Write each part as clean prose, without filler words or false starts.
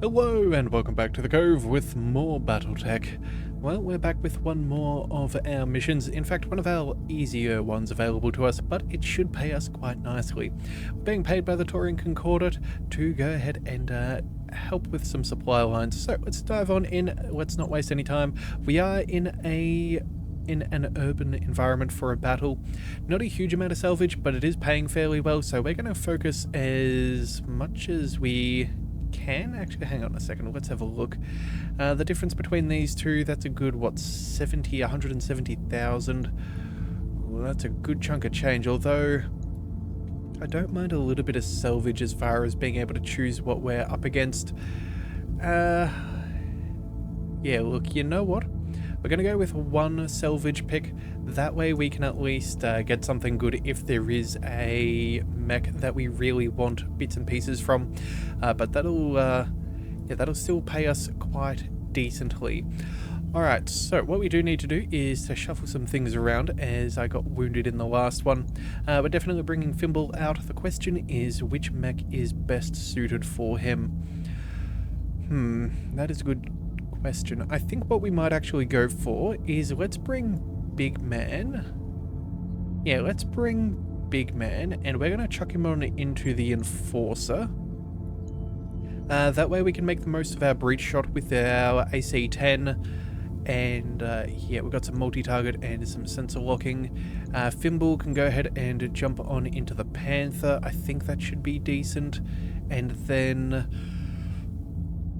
Hello and welcome back to the Cove with more BattleTech. Well, we're back with one more of our missions. In fact, one of our easier ones available to us, but it should pay us quite nicely. We're being paid by the Taurian Concordate to go ahead and help with some supply lines. So let's dive on in. Let's not waste any time. We are in an urban environment for a battle. Not a huge amount of salvage, but it is paying fairly well, so we're going to focus as much as we can. Actually, hang on a second, let's have a look. The difference between these two, that's a good, what, 170,000. Well, that's a good chunk of change, although I don't mind a little bit of salvage as far as being able to choose what we're up against. Yeah, look, you know what? We're going to go with one salvage pick. That way we can at least get something good if there is a mech that we really want bits and pieces from. But that'll still pay us quite decently. Alright, so what we do need to do is to shuffle some things around, as I got wounded in the last one. We're definitely bringing Fimble out. The question is which mech is best suited for him. That is a good question. I think what we might actually go for is let's bring Big Man. Yeah, let's bring Big Man, and we're going to chuck him on into the Enforcer. That way we can make the most of our breach shot with our AC-10, and yeah, we've got some multi-target and some sensor locking. Fimble can go ahead and jump on into the Panther. I think that should be decent, and then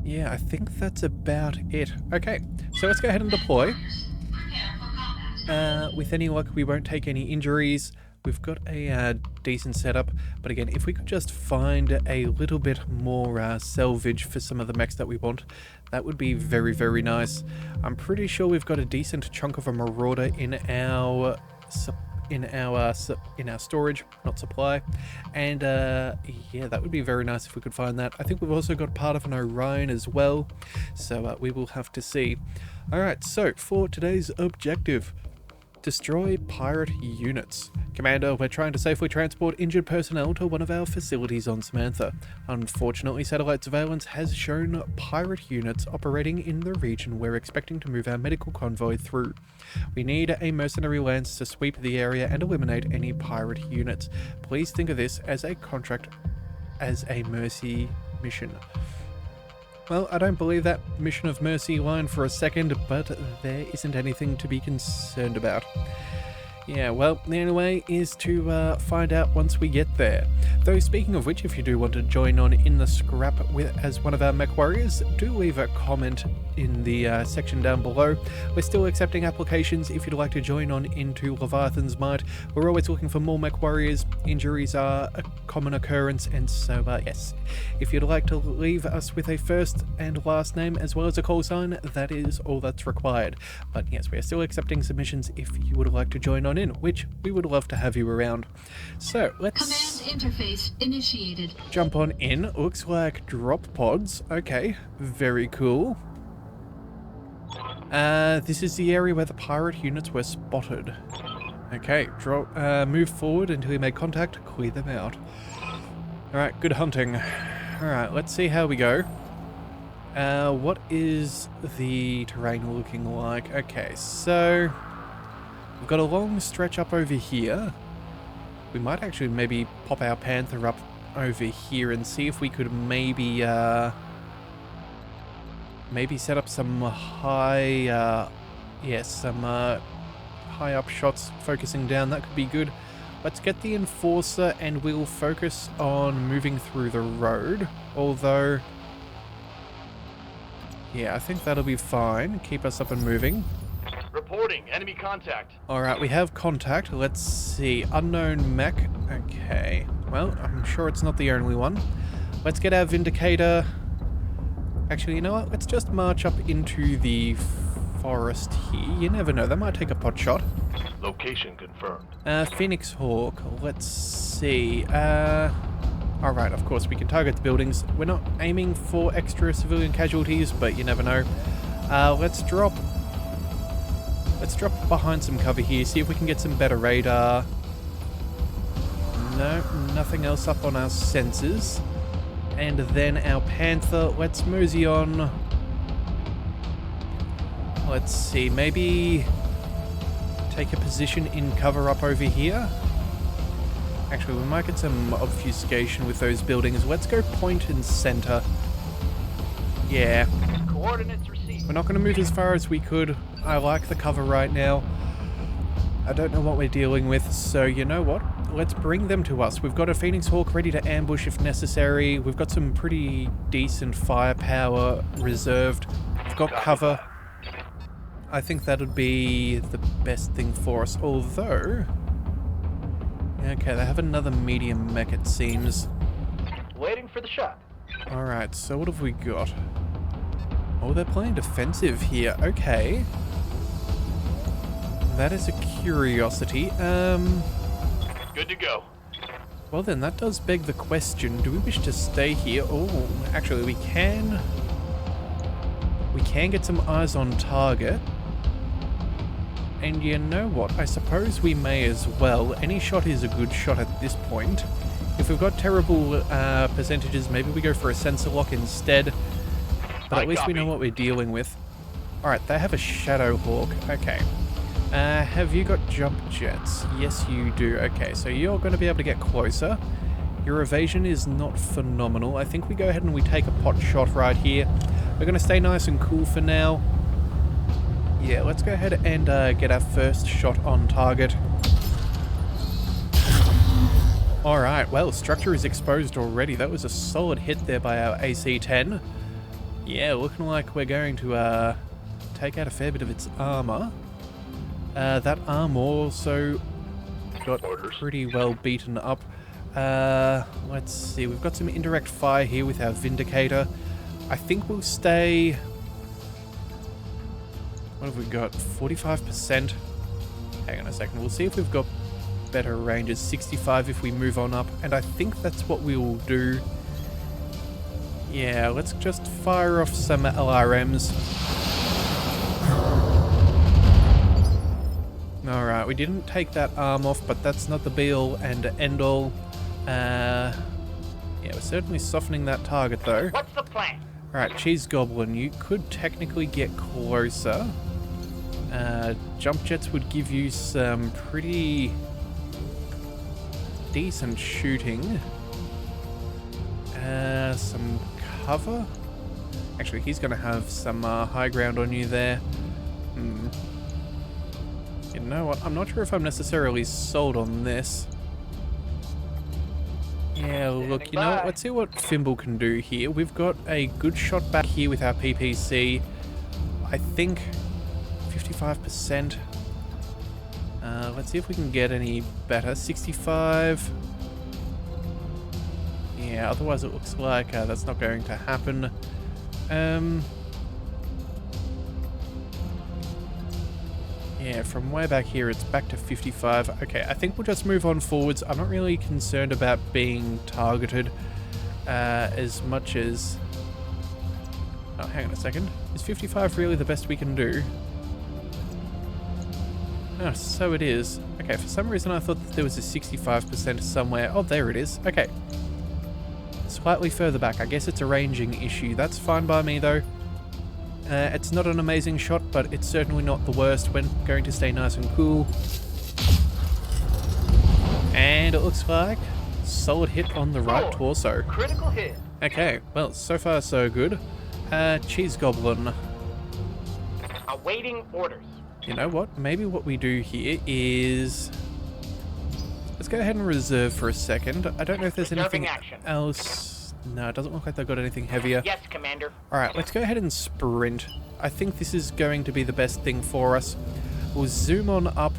yeah, I think that's about it. Okay, so let's go ahead and deploy. With any luck, we won't take any injuries. We've got a decent setup, but again, if we could just find a little bit more salvage for some of the mechs that we want, that would be very, very nice. I'm pretty sure we've got a decent chunk of a Marauder in our storage, not supply, and yeah, that would be very nice if we could find that. I think we've also got part of an Orion as well, so we will have to see. Alright, so for today's objective, destroy pirate units. Commander, we're trying to safely transport injured personnel to one of our facilities on Samantha. Unfortunately, satellite surveillance has shown pirate units operating in the region we're expecting to move our medical convoy through. We need a mercenary lance to sweep the area and eliminate any pirate units. Please think of this as a contract as a mercy mission. Well, I don't believe that mission of mercy line for a second, but there isn't anything to be concerned about. Yeah, well, the only way is to find out once we get there. Though, speaking of which, if you do want to join on in the scrap as one of our MechWarriors, do leave a comment in the section down below. We're still accepting applications if you'd like to join on into Leviathan's Might. We're always looking for more MechWarriors. Injuries are a common occurrence, and so yes, if you'd like to leave us with a first and last name as well as a call sign, that is all that's required. But yes, we are still accepting submissions if you would like to join on in, which we would love to have you around. So let's command interface initiated. Jump on in. Looks like drop pods. Okay, very cool. This is the area where the pirate units were spotted. Okay, move forward until you make contact, clear them out. Alright, good hunting. Alright, let's see how we go. What is the terrain looking like? Okay, so we've got a long stretch up over here. We might actually maybe pop our Panther up over here and see if we could maybe set up some high up shots focusing down. That could be good. Let's get the Enforcer and we'll focus on moving through the road. Although, yeah, I think that'll be fine. Keep us up and moving. Reporting enemy contact. Alright, we have contact. Let's see. Unknown mech. Okay. Well, I'm sure it's not the only one. Let's get our Vindicator. Actually, you know what? Let's just march up into the forest here. You never know. They might take a pot shot. Location confirmed. Phoenix Hawk. Let's see. Alright, of course, we can target the buildings. We're not aiming for extra civilian casualties, but you never know. Let's drop behind some cover here, see if we can get some better radar. No, nothing else up on our sensors. And then our Panther. Let's mosey on. Let's see, maybe take a position in cover up over here. Actually, we might get some obfuscation with those buildings. Let's go point and center. Yeah. Coordinates received. We're not going to move as far as we could. I like the cover right now. I don't know what we're dealing with, so you know what? Let's bring them to us. We've got a Phoenix Hawk ready to ambush if necessary. We've got some pretty decent firepower reserved. We've got cover. I think that would be the best thing for us, although... Okay, they have another medium mech, it seems. Waiting for the shot. Alright, so what have we got? Oh, they're playing defensive here. Okay. That is a curiosity. Good to go. Well then, that does beg the question, do we wish to stay here? Oh, actually we can... We can get some eyes on target. And you know what? I suppose we may as well. Any shot is a good shot at this point. If we've got terrible percentages, maybe we go for a sensor lock instead. But at least we know what we're dealing with. Alright, they have a Shadow Hawk. Okay. Have you got jump jets? Yes, you do. Okay, so you're going to be able to get closer. Your evasion is not phenomenal. I think we go ahead and we take a pot shot right here. We're going to stay nice and cool for now. Yeah, let's go ahead and get our first shot on target. Alright, well, structure is exposed already. That was a solid hit there by our AC-10. Yeah, looking like we're going to take out a fair bit of its armor. That arm also got pretty well beaten up. Let's see, we've got some indirect fire here with our Vindicator. I think we'll stay... What have we got? 45%? Hang on a second. We'll see if we've got better ranges. 65 if we move on up. And I think that's what we will do. Yeah, let's just fire off some LRMs. Alright, we didn't take that arm off, but that's not the be-all and end-all. Yeah, we're certainly softening that target, though. What's the plan? Alright, Cheese Goblin, you could technically get closer. Jump jets would give you some pretty decent shooting. Some cover? Actually, he's going to have some high ground on you there. You know what? I'm not sure if I'm necessarily sold on this. Yeah, look, you know what? Let's see what Fimble can do here. We've got a good shot back here with our PPC. I think 55%. Let's see if we can get any better. 65. Yeah, otherwise it looks like that's not going to happen. Yeah, from way back here it's back to 55. Okay, I think we'll just move on forwards. I'm not really concerned about being targeted as much as... Oh, hang on a second. Is 55 really the best we can do? Oh, so it is. Okay, for some reason I thought that there was a 65% somewhere. Oh, there it is. Okay. Slightly further back. I guess it's a ranging issue. That's fine by me, though. It's not an amazing shot, but it's certainly not the worst. We're going to stay nice and cool. And it looks like solid hit on the right torso. Critical hit. Okay, well, so far so good. Cheese Goblin. Awaiting orders. You know what? Maybe what we do here is... Let's go ahead and reserve for a second. I don't know if there's anything else. No, it doesn't look like they've got anything heavier. Yes, Commander. Alright, let's go ahead and sprint. I think this is going to be the best thing for us. We'll zoom on up.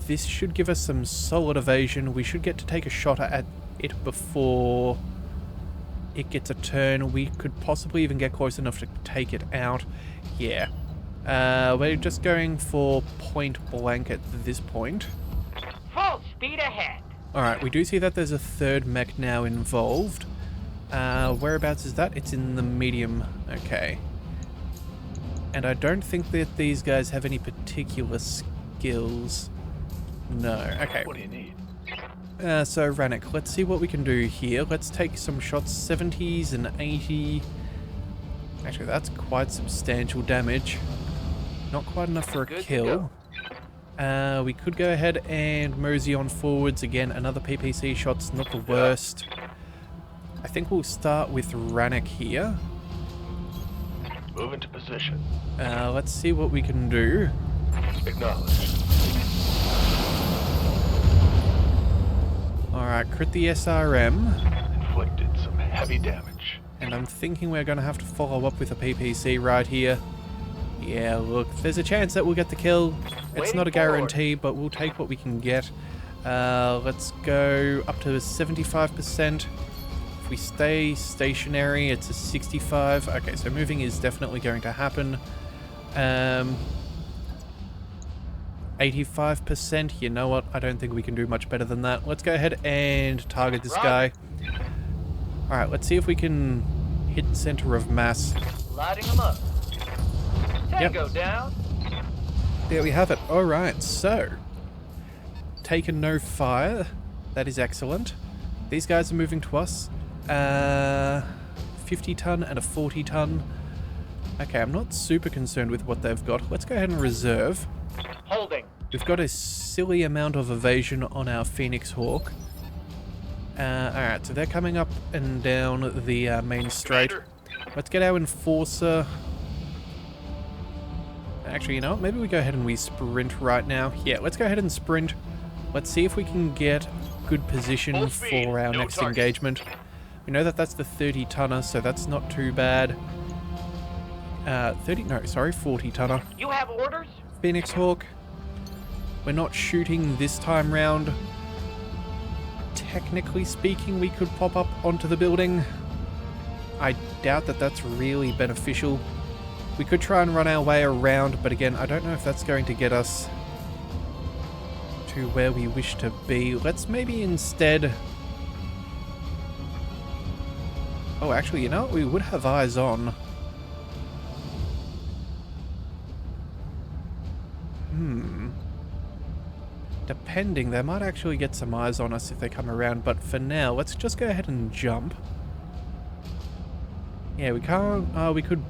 This should give us some solid evasion. We should get to take a shot at it before it gets a turn. We could possibly even get close enough to take it out. Yeah. We're just going for point blank at this point. Full speed ahead. Alright, we do see that there's a third mech now involved. Whereabouts is that? It's in the medium. Okay. And I don't think that these guys have any particular skills. No. Okay. What do you need? So Rannick, let's see what we can do here. Let's take some shots, 70s and 80. Actually, that's quite substantial damage. Not quite enough for a kill. We could go ahead and mosey on forwards. Again, another PPC shot's not the worst. I think we'll start with Rannick here. Move into position. Let's see what we can do. Acknowledged. Alright, crit the SRM. Inflicted some heavy damage. And I'm thinking we're going to have to follow up with a PPC right here. Yeah, look, there's a chance that we'll get the kill. It's not a guarantee, but we'll take what we can get. Let's go up to 75%. If we stay stationary, it's a 65. Okay, so moving is definitely going to happen. 85%. You know what? I don't think we can do much better than that. Let's go ahead and target this guy. Alright, let's see if we can hit center of mass. Lighting them up. Tango down. There we have it. Alright, so taken no fire. That is excellent. These guys are moving to us. 50 ton and a 40 ton. Okay, I'm not super concerned with what they've got. Let's go ahead and reserve. Holding. We've got a silly amount of evasion on our Phoenix Hawk. Alright, so they're coming up and down the main straight. Commander. Let's get our Enforcer. Actually, you know what? Maybe we go ahead and we sprint right now. Yeah, let's go ahead and sprint. Let's see if we can get good position Full speed, for our no next target. engagement. We know that that's the 30 tonner, so that's not too bad. 40 tonner. You have orders? Phoenix Hawk. We're not shooting this time round. Technically speaking, we could pop up onto the building. I doubt that that's really beneficial. We could try and run our way around, but again, I don't know if that's going to get us to where we wish to be. Let's maybe instead... Oh, actually, you know what? We would have eyes on. Depending, they might actually get some eyes on us if they come around, but for now, let's just go ahead and jump. Yeah, we can't... we could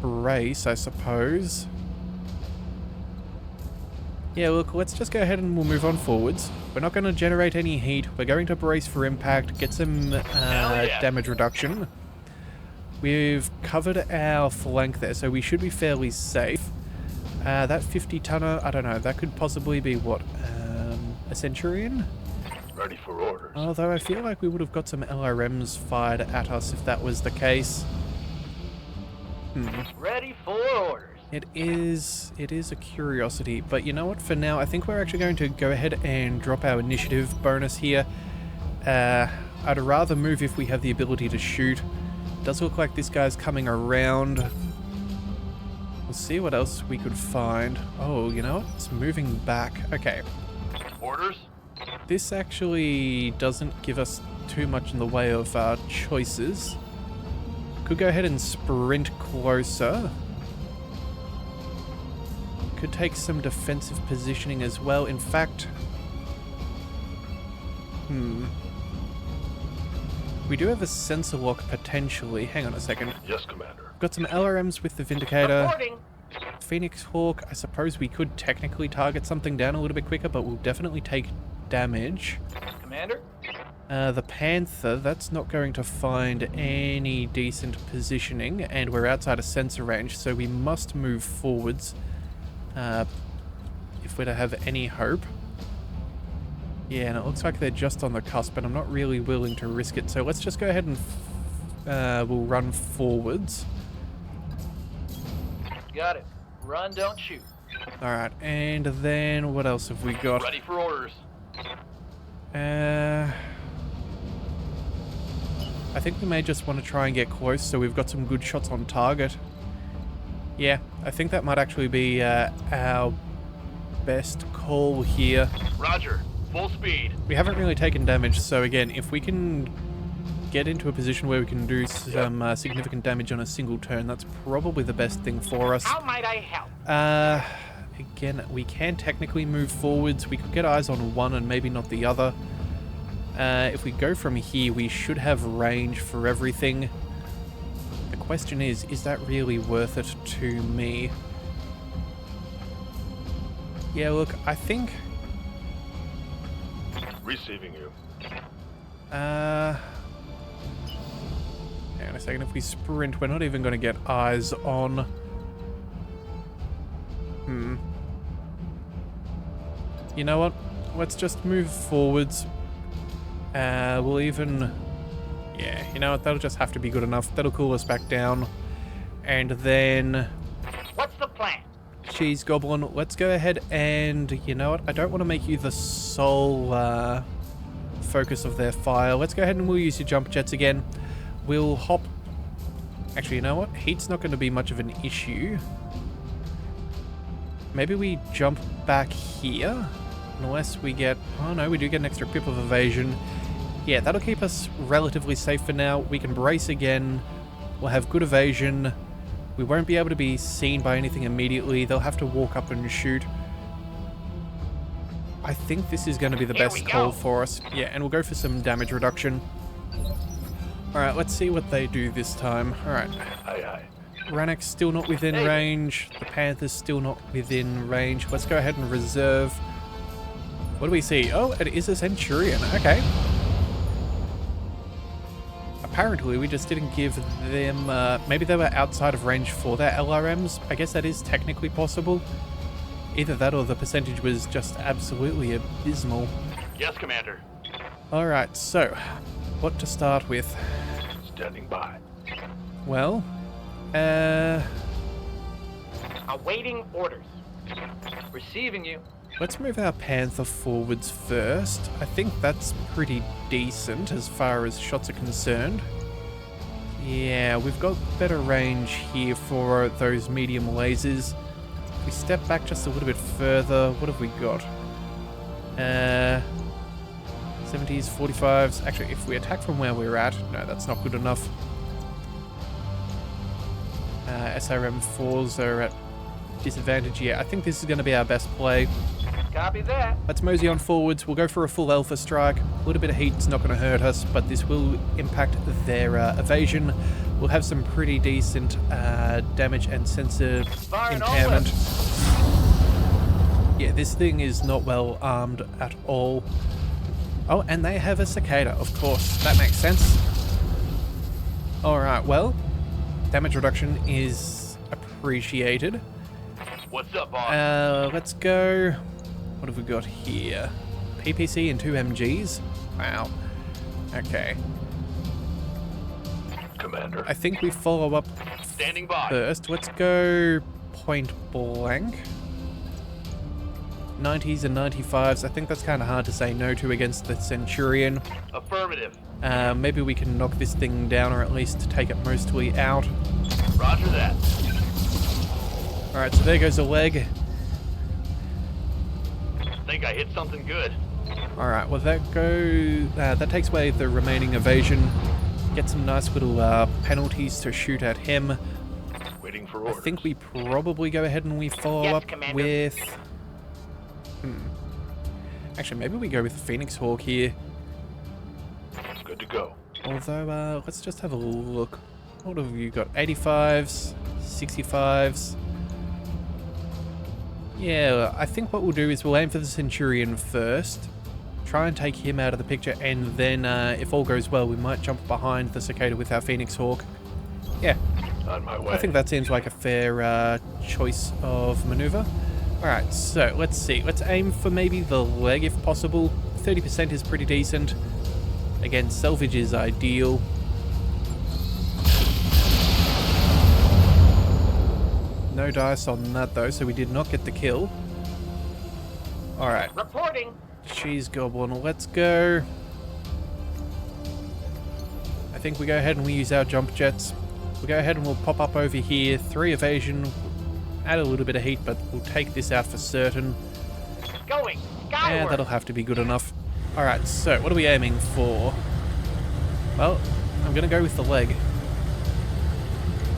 brace, I suppose. Yeah, look, let's just go ahead and we'll move on forwards. We're not going to generate any heat. We're going to brace for impact, get some damage reduction. We've covered our flank there, so we should be fairly safe. That 50 tonner, I don't know, that could possibly be what? A Centurion? Ready for orders. Although I feel like we would have got some LRMs fired at us if that was the case. Ready for orders. It is a curiosity, but you know what? For now, I think we're actually going to go ahead and drop our initiative bonus here. I'd rather move if we have the ability to shoot. Does look like this guy's coming around. We'll see what else we could find. Oh, you know what? It's moving back. Okay. Orders? This actually doesn't give us too much in the way of choices. Could go ahead and sprint closer. Could take some defensive positioning as well. In fact... We do have a sensor lock potentially. Hang on a second. Yes, Commander. Got some LRMs with the Vindicator. Reporting. Phoenix Hawk, I suppose we could technically target something down a little bit quicker, but we'll definitely take damage. Commander? The Panther, that's not going to find any decent positioning, and we're outside of sensor range, so we must move forwards if we're to have any hope. Yeah, and it looks like they're just on the cusp, but I'm not really willing to risk it, so let's just go ahead and we'll run forwards. Got it. Run, don't shoot. Alright, and then what else have we got? Ready for orders. I think we may just want to try and get close so we've got some good shots on target. Yeah, I think that might actually be our best call here. Roger. Full speed. We haven't really taken damage, so again, if we can get into a position where we can do some significant damage on a single turn, that's probably the best thing for us. How might I help? Again, we can technically move forwards. We could get eyes on one and maybe not the other. If we go from here, we should have range for everything. The question is that really worth it to me? Yeah, look, I think... Receiving you. Hang on a second. If we sprint, we're not even going to get eyes on... You know what? Let's just move forwards. We'll even... Yeah, you know what? That'll just have to be good enough. That'll cool us back down. And then... What's the plan? Cheese Goblin, let's go ahead and... You know what? I don't want to make you the sole focus of their fire. Let's go ahead and we'll use your jump jets again. We'll hop... Actually, you know what? Heat's not going to be much of an issue. Maybe we jump back here. Unless we get... Oh no, we do get an extra pip of evasion. Yeah, that'll keep us relatively safe for now. We can brace again. We'll have good evasion. We won't be able to be seen by anything immediately. They'll have to walk up and shoot. I think this is going to be the best call for us. Yeah, and we'll go for some damage reduction. Alright, let's see what they do this time. Alright. Aye, aye. Rannoch's still not within range. The Panther's still not within range. Let's go ahead and reserve. What do we see? Oh, it is a Centurion. Okay. Apparently, we just didn't give them... maybe they were outside of range for their LRMs. I guess that is technically possible. Either that or the percentage was just absolutely abysmal. Yes, Commander. Alright, so... What to start with? Standing by. Well... Awaiting orders. Receiving you. Let's move our Panther forwards first. I think that's pretty decent as far as shots are concerned. Yeah, we've got better range here for those medium lasers. If we step back just a little bit further, what have we got? 70s, 45s. Actually, if we attack from where we're at, no, that's not good enough. SRM4s are at disadvantage. Yeah, I think this is going to be our best play. Copy that. Let's mosey on forwards. We'll go for a full alpha strike. A little bit of heat's not going to hurt us, but this will impact their evasion. We'll have some pretty decent damage and sensor impairment. Yeah, this thing is not well armed at all. Oh, and they have a cicada, of course. That makes sense. Alright, well, damage reduction is appreciated. What's up, boss? Let's go... What have we got here? PPC and 2 MGs? Wow. Okay. Commander. I think we follow up Standing by. first. Let's go point blank. 90s and 95s. I think that's kind of hard to say no to against the Centurion. Affirmative. Maybe we can knock this thing down or at least take it mostly out. Roger that. Alright, so there goes a leg. Think I hit something good. Alright, well that takes away the remaining evasion. Get some nice little penalties to shoot at him. Waiting for I orders. think we probably go ahead and we follow Yes, up Commander. with... Actually, maybe we go with Phoenix Hawk here. Good to go. Although, let's just have a look. What have you got? 85s, 65s. Yeah, I think what we'll do is we'll aim for the Centurion first. Try and take him out of the picture, and then if all goes well, we might jump behind the Cicada with our Phoenix Hawk. Yeah, On my way. I think that seems like a fair choice of maneuver. Alright, so let's see. Let's aim for maybe the leg if possible. 30% is pretty decent. Again, salvage is ideal. No dice on that though, so we did not get the kill. Alright, Reporting. Cheese Goblin, let's go. I think we go ahead and we use our jump jets. We'll go ahead and we'll pop up over here. 3 evasion. Add a little bit of heat, but we'll take this out for certain. Going. Yeah, Skyward. that'll have to be good enough. Alright, so what are we aiming for? Well, I'm going to go with the leg.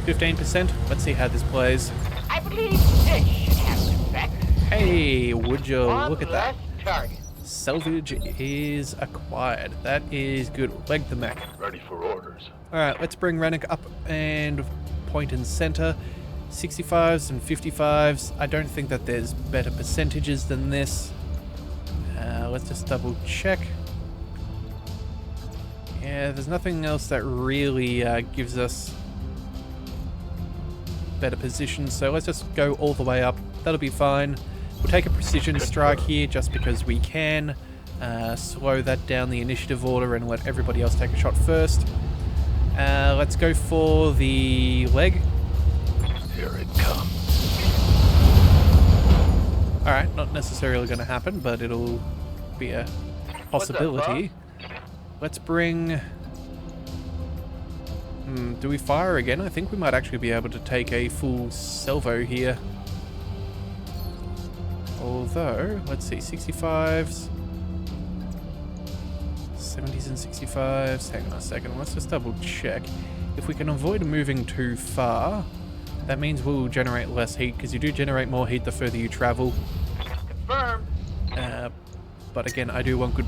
15%. Let's see how this plays. I believe this should have an effect. Hey, would you One look at that? less target. Salvage is acquired. That is good. Leg the mech. Ready for orders. Alright, let's bring Rennick up and point and center. 65s and 55s. I don't think that there's better percentages than this. Let's just double check. Yeah, there's nothing else that really gives us better positions, so let's just go all the way up. That'll be fine. We'll take a precision strike here just because we can. Slow that down the initiative order and let everybody else take a shot first. Let's go for the leg. Here it comes. Alright, not necessarily going to happen, but it'll be a possibility. Let's bring... do we fire again? I think we might actually be able to take a full salvo here. Although, let's see, 65s... 70s and 65s. Hang on a second, let's just double check. If we can avoid moving too far, that means we'll generate less heat, because you do generate more heat the further you travel. Confirmed. But again, I do want good...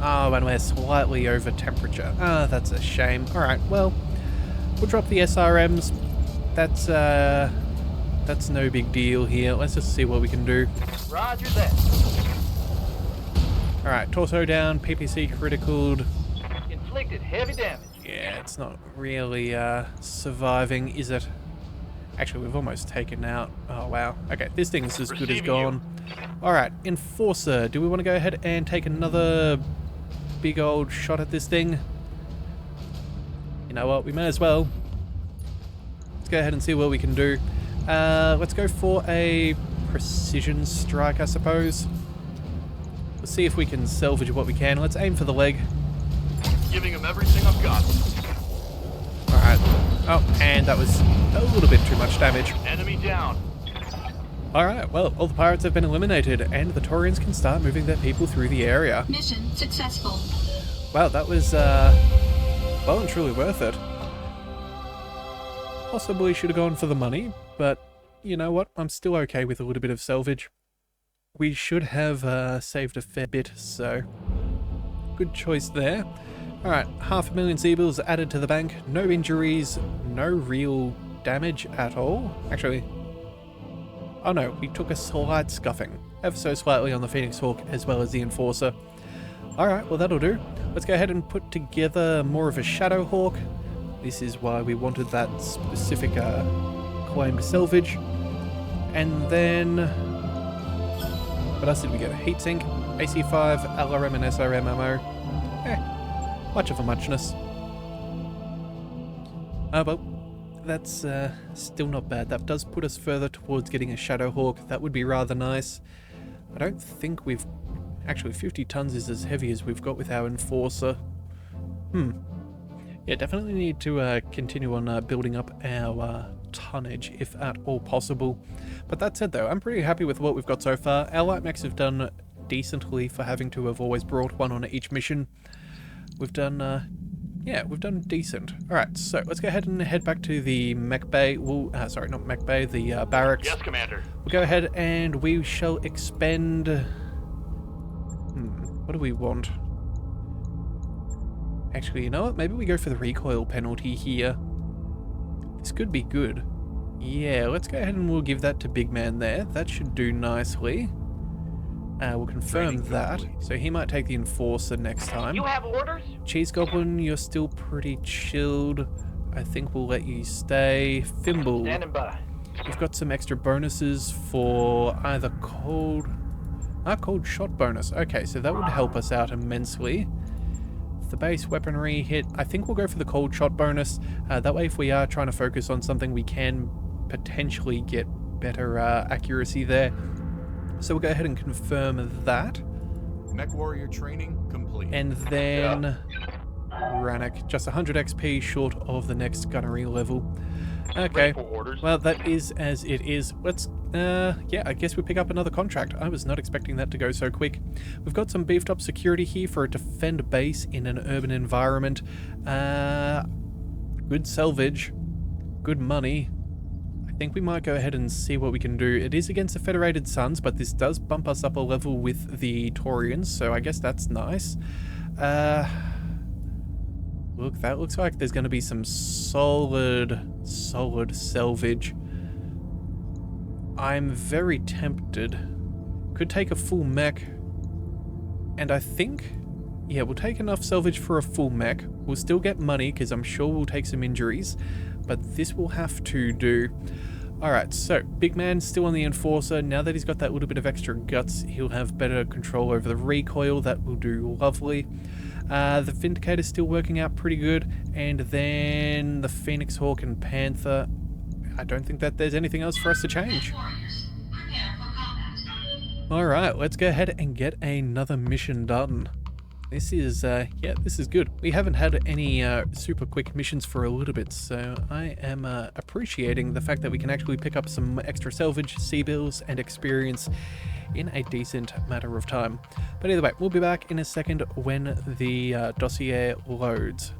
Oh, and we're slightly over temperature. Ah, that's a shame. Alright, well, we'll drop the SRMs. That's no big deal here. Let's just see what we can do. Roger that. Alright, torso down, PPC criticaled. Inflicted heavy damage. Yeah, it's not really surviving, is it? Actually, we've almost taken out... Oh, wow. Okay, this thing's as good as gone. Alright, Enforcer. Do we want to go ahead and take another big old shot at this thing? You know what? We may as well. Let's go ahead and see what we can do. Let's go for a precision strike, I suppose. Let's see if we can salvage what we can. Let's aim for the leg. Giving him everything I've got. Alright. Oh, and that was a little bit too much damage. Enemy down. Alright, well, all the pirates have been eliminated, and the Taurians can start moving their people through the area. Mission successful. Wow, that was, well and truly worth it. Possibly should have gone for the money, but you know what? I'm still okay with a little bit of salvage. We should have saved a fair bit, so good choice there. Alright, 500,000 Zeebills added to the bank. No injuries, no real damage at all. Actually, oh no, we took a slight scuffing, ever so slightly on the Phoenix Hawk as well as the Enforcer. Alright, well that'll do. Let's go ahead and put together more of a Shadow Hawk. This is why we wanted that specific claimed salvage. And then... what else did we get? Heatsink, AC5, LRM and SRM ammo. Much of a muchness. Oh well, that's still not bad. That does put us further towards getting a Shadow Hawk. That would be rather nice. I don't think we've... Actually, 50 tons is as heavy as we've got with our Enforcer. Yeah, definitely need to continue on building up our tonnage, if at all possible. But that said though, I'm pretty happy with what we've got so far. Our light mechs have done decently for having to have always brought one on each mission. We've done, yeah, we've done decent. Alright, so let's go ahead and head back to the mech bay. We'll, sorry, not mech bay, the barracks. Yes, Commander. We'll go ahead and we shall expend... what do we want? Actually, you know what? Maybe we go for the recoil penalty here. This could be good. Yeah, let's go ahead and we'll give that to Big Man there. That should do nicely. We'll confirm that. So he might take the Enforcer next time. You have orders? Cheese Goblin, you're still pretty chilled. I think we'll let you stay. Thimble. Standing by. We've got some extra bonuses for either cold... cold shot bonus. Okay, so that would help us out immensely. The base weaponry hit, I think we'll go for the cold shot bonus. That way if we are trying to focus on something, we can potentially get better accuracy there. So we'll go ahead and confirm that. MechWarrior training complete. And then Rannoch, just 100 XP short of the next gunnery level. Okay, Ready for orders. well that is as it is. Let's, yeah, I guess we pick up another contract. I was not expecting that to go so quick. We've got some beefed up security here for a defend base in an urban environment. Good salvage, good money. I I think we might go ahead and see what we can do. It is against the Federated Suns, but this does bump us up a level with the Taurians, so I guess that's nice. Look, that looks like there's going to be some solid salvage. I'm very tempted. Could take a full mech. And I think, yeah, we'll take enough salvage for a full mech. We'll still get money, because I'm sure we'll take some injuries. But this will have to do. Alright, so, Big Man's still on the Enforcer. Now that he's got that little bit of extra guts, he'll have better control over the recoil. That will do lovely. The Vindicator's still working out pretty good. And then the Phoenix Hawk and Panther. I don't think that there's anything else for us to change. Alright, let's go ahead and get another mission done. This is, yeah, this is good. We haven't had any super quick missions for a little bit, so I am appreciating the fact that we can actually pick up some extra salvage, C-bills, and experience in a decent matter of time. But either way, we'll be back in a second when the dossier loads.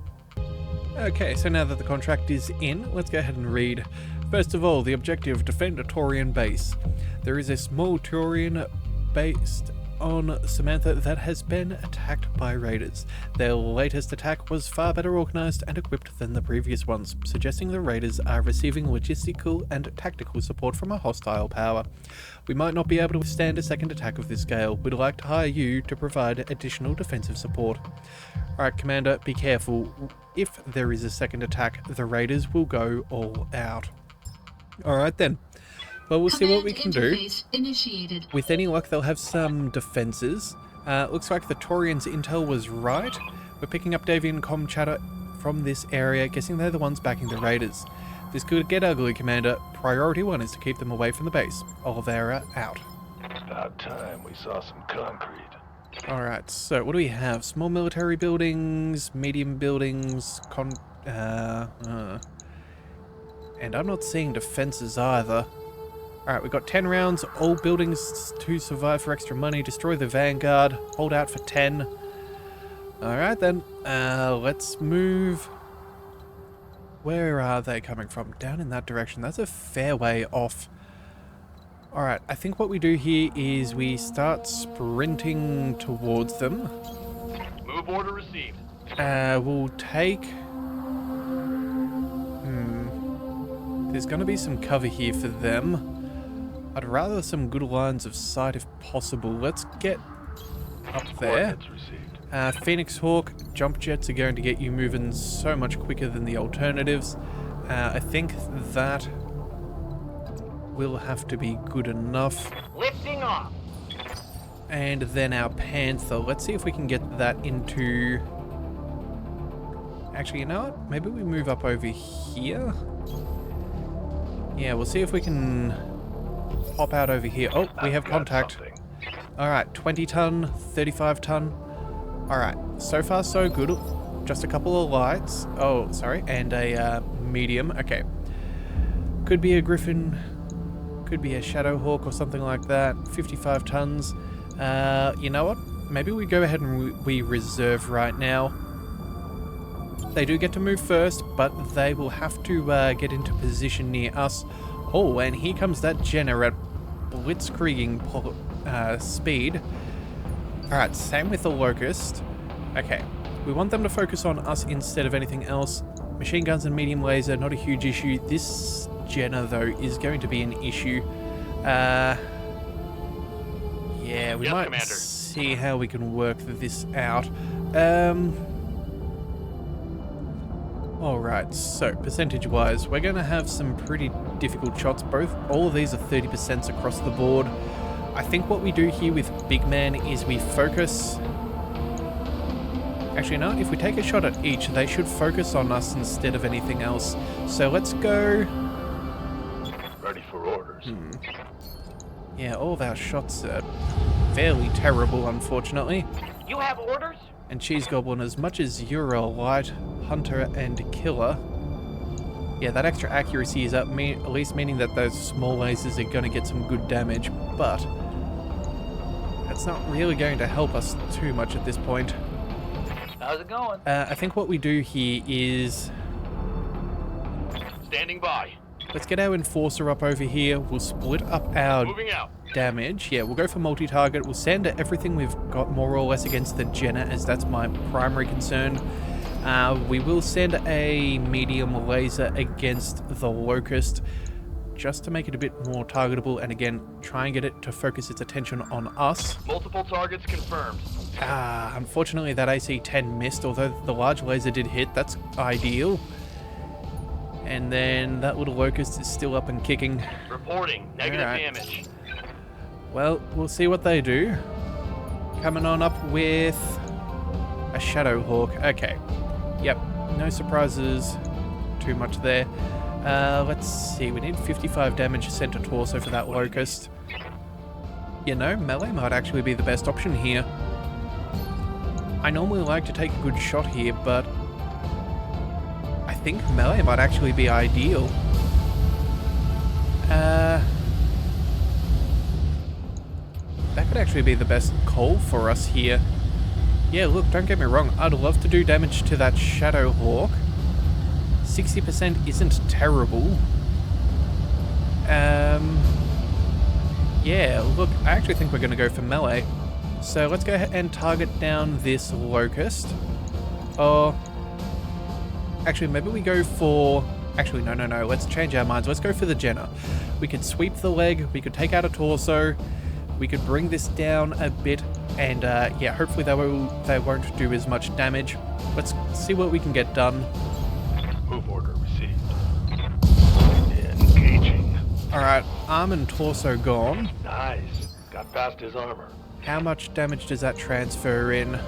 Okay, so now that the contract is in, let's go ahead and read. First of all, the objective, defend a Taurian base. There is a small Taurian based on Samantha that has been attacked by raiders. Their latest attack was far better organized and equipped than the previous ones, suggesting the raiders are receiving logistical and tactical support from a hostile power. We might not be able to withstand a second attack of this scale. We'd like to hire you to provide additional defensive support. Alright, Commander, be careful. If there is a second attack, the raiders will go all out. Alright then. Well, we'll see what we can do. Initiated. With any luck, they'll have some defenses. Looks like the Taurians' intel was right. We're picking up Davian comm chatter from this area, guessing they're the ones backing the raiders. This could get ugly, Commander. Priority 1 is to keep them away from the base. Oliveira, out. About time we saw some concrete. Alright, so what do we have? Small military buildings, medium buildings, and I'm not seeing defenses either. Alright, we've got 10 rounds, all buildings to survive for extra money, destroy the Vanguard, hold out for 10. Alright then, let's move. Where are they coming from? Down in that direction. That's a fair way off. Alright, I think what we do here is we start sprinting towards them. Move order received. We'll take... There's going to be some cover here for them. I'd rather some good lines of sight if possible. Let's get up there. Coordinates received. Phoenix Hawk, jump jets are going to get you moving so much quicker than the alternatives. I think that will have to be good enough. Lifting off. And then our Panther. Let's see if we can get that into... Actually, you know what? Maybe we move up over here. Yeah, we'll see if we can pop out over here. Oh, we have contact. Alright, 20 ton, 35 ton. Alright, so far so good. Just a couple of lights. Oh, sorry. And a medium. Okay. Could be a Griffin. Could be a Shadow Hawk or something like that. 55 tons. You know what? Maybe we go ahead and we reserve right now. They do get to move first, but they will have to get into position near us. Oh, and here comes that Jenner at blitzkrieging speed. Alright, same with the Locust. Okay, we want them to focus on us instead of anything else. Machine guns and medium laser, not a huge issue. This Jenner, though, is going to be an issue. Yeah, we might Commander. see how we can work this out. Alright, so percentage-wise, we're going to have some pretty difficult shots. All of these are 30% across the board. I think what we do here with Big Man is we focus... Actually, no, if we take a shot at each, they should focus on us instead of anything else. So let's go... Ready for orders. Yeah, all of our shots are fairly terrible, unfortunately. You have orders? And Cheese Goblin, as much as you're a light hunter and killer, yeah, that extra accuracy is at least meaning that those small lasers are going to get some good damage, but that's not really going to help us too much at this point. How's it going? I think what we do here is... Standing by. Let's get our Enforcer up over here. We'll split up our Moving out. damage. Yeah, we'll go for multi-target. We'll send everything we've got more or less against the Jenna, as that's my primary concern. We will send a medium laser against the Locust, just to make it a bit more targetable, and again, try and get it to focus its attention on us. Multiple targets confirmed. Unfortunately that AC-10 missed, although the large laser did hit. That's ideal. And then that little Locust is still up and kicking. Reporting negative Alright. damage. Well, we'll see what they do. Coming on up with a Shadow Hawk. Okay. Yep, no surprises too much there. Let's see, we need 55 damage sent to torso for that Locust. You know, melee might actually be the best option here. I normally like to take a good shot here, but I think melee might actually be ideal. That could actually be the best call for us here. Yeah, look, don't get me wrong, I'd love to do damage to that Shadow Hawk. 60% isn't terrible. Yeah, look, I actually think we're going to go for melee. So let's go ahead and target down this Locust. Oh, actually, maybe we go for... Actually, no, let's change our minds. Let's go for the Jenna. We could sweep the leg, we could take out a torso, we could bring this down a bit, and yeah, hopefully they won't do as much damage. Let's see what we can get done. Move order received. Engaging. Alright, arm and torso gone. Nice. Got past his armor. How much damage does that transfer in?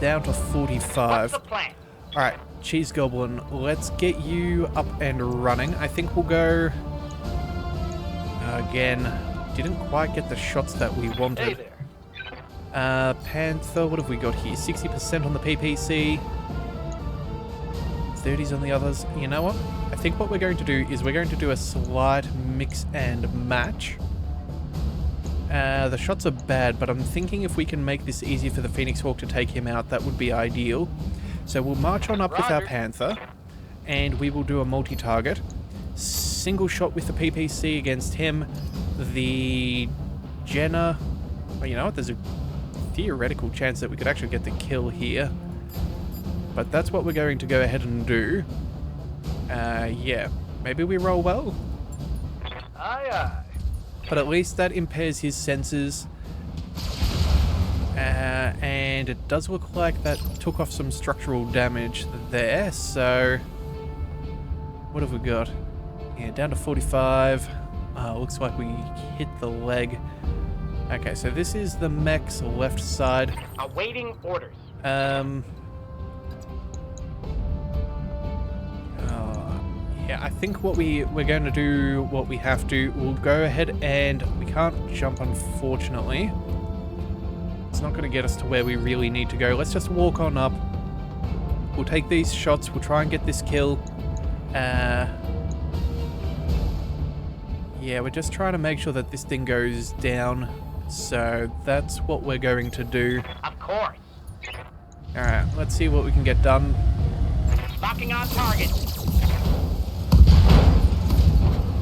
Down to 45. What's the plan? Alright, Cheese Goblin, let's get you up and running. I think we'll go... Again, didn't quite get the shots that we Hey wanted. there. Panther, what have we got here? 60% on the PPC. 30s on the others. You know what? I think what we're going to do is we're going to do a slight mix and match. The shots are bad, but I'm thinking if we can make this easy for the Phoenix Hawk to take him out, that would be ideal. So we'll march on up with our Roger. Panther, and we will do a multi-target. Single shot with the PPC against him. The Jenna... Well, you know what? There's a theoretical chance that we could actually get the kill here. But that's what we're going to go ahead and do. Yeah. Maybe we roll well. Aye, aye. But at least that impairs his senses. And it does look like that took off some structural damage there, so... What have we got? Yeah, down to 45. Looks like we hit the leg. Okay, so this is the mech's left side. Awaiting orders. Yeah, I think what we're going to do, what we have to, we'll go ahead and we can't jump, unfortunately. It's not going to get us to where we really need to go. Let's just walk on up. We'll take these shots. We'll try and get this kill. Yeah, we're just trying to make sure that this thing goes down. So that's what we're going to do. Of course. Alright, let's see what we can get done. Locking on target.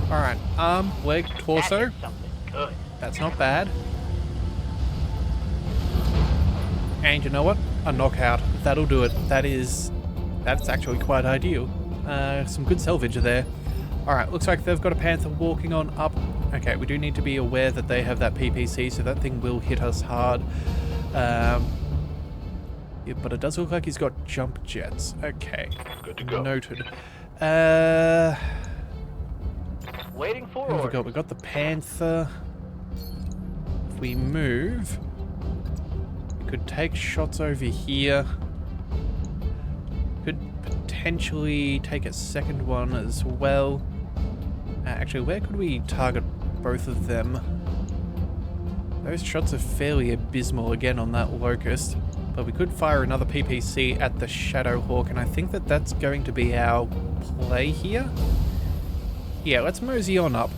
Alright, arm, leg, torso. That is something good. That's not bad. And you know what? A knockout. That'll do it. That's actually quite ideal. Some good salvage there. Alright, looks like they've got a Panther walking on up. Okay, we do need to be aware that they have that PPC, so that thing will hit us hard. Yeah, but it does look like he's got jump jets. Okay. Good to go. Noted. Waiting for What have we orders. got? We've got the Panther. If we move, we could take shots over here. Could potentially take a second one as well. Actually, where could we target both of them? Those shots are fairly abysmal again on that Locust. But we could fire another PPC at the Shadow Hawk, and I think that that's going to be our play here. Yeah, let's mosey on up.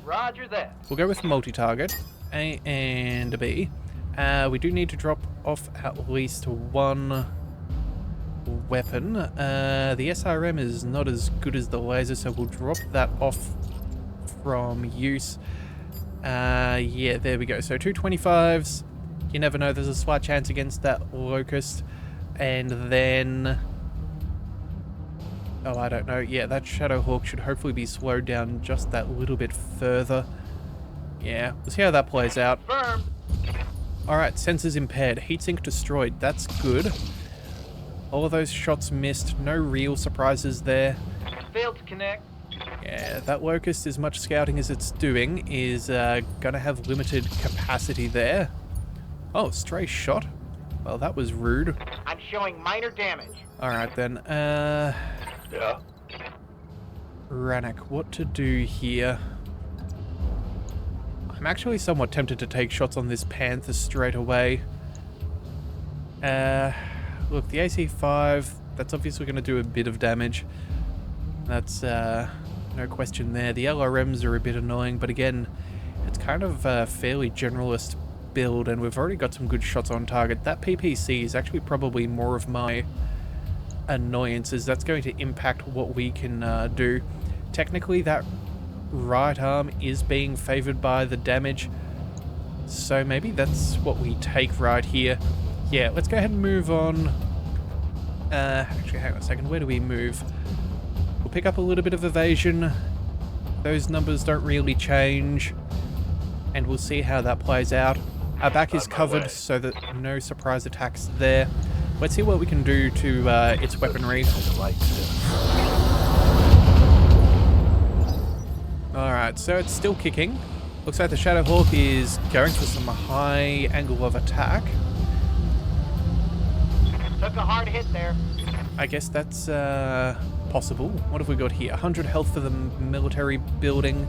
Roger that. We'll go with multi-target, A and a B. We do need to drop off at least one weapon. The SRM is not as good as the laser, so we'll drop that off from use. Yeah, there we go. So 225s. You never know, there's a slight chance against that Locust. And then... oh, I don't know. Yeah, that Shadowhawk should hopefully be slowed down just that little bit further. Yeah, we'll see how that plays out. Confirmed. Alright, sensors impaired. Heatsink destroyed. That's good. All of those shots missed. No real surprises there. Failed to connect. Yeah, that Locust, as much scouting as it's doing, is gonna have limited capacity there. Oh, stray shot? Well, that was rude. I'm showing minor damage. Alright then, Yeah? Ranak, what to do here? I'm actually somewhat tempted to take shots on this Panther straight away. Look, the AC-5, that's obviously going to do a bit of damage. That's, no question there. The LRMs are a bit annoying, but again, it's kind of a fairly generalist build, and we've already got some good shots on target. That PPC is actually probably more of my annoyances. That's going to impact what we can do. Technically, that right arm is being favored by the damage, so maybe that's what we take right here. Yeah, let's go ahead and move on. Actually, hang on a second. Where do we move? We'll pick up a little bit of evasion. Those numbers don't really change, and we'll see how that plays out. Our back is covered, so that no surprise attacks there. Let's see what we can do to its weaponry. Alright, so it's still kicking. Looks like the Shadowhawk is going for some high angle of attack. Took a hard hit there. I guess that's possible. What have we got here? 100 health for the military building.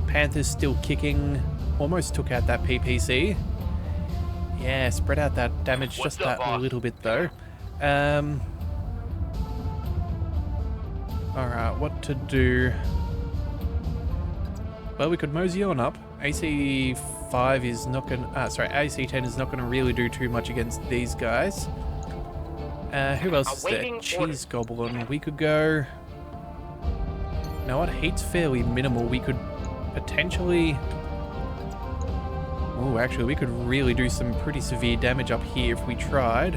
Panther's still kicking. Almost took out that PPC. Yeah, spread out that damage just that little bit though. Alright, what to do? Well, we could mosey on up. AC-5 is not gonna... sorry, AC-10 is not gonna really do too much against these guys. Who else is there? Cheese Goblin. We could go... You know what? Heat's fairly minimal. We could potentially... Oh, actually, we could really do some pretty severe damage up here if we tried.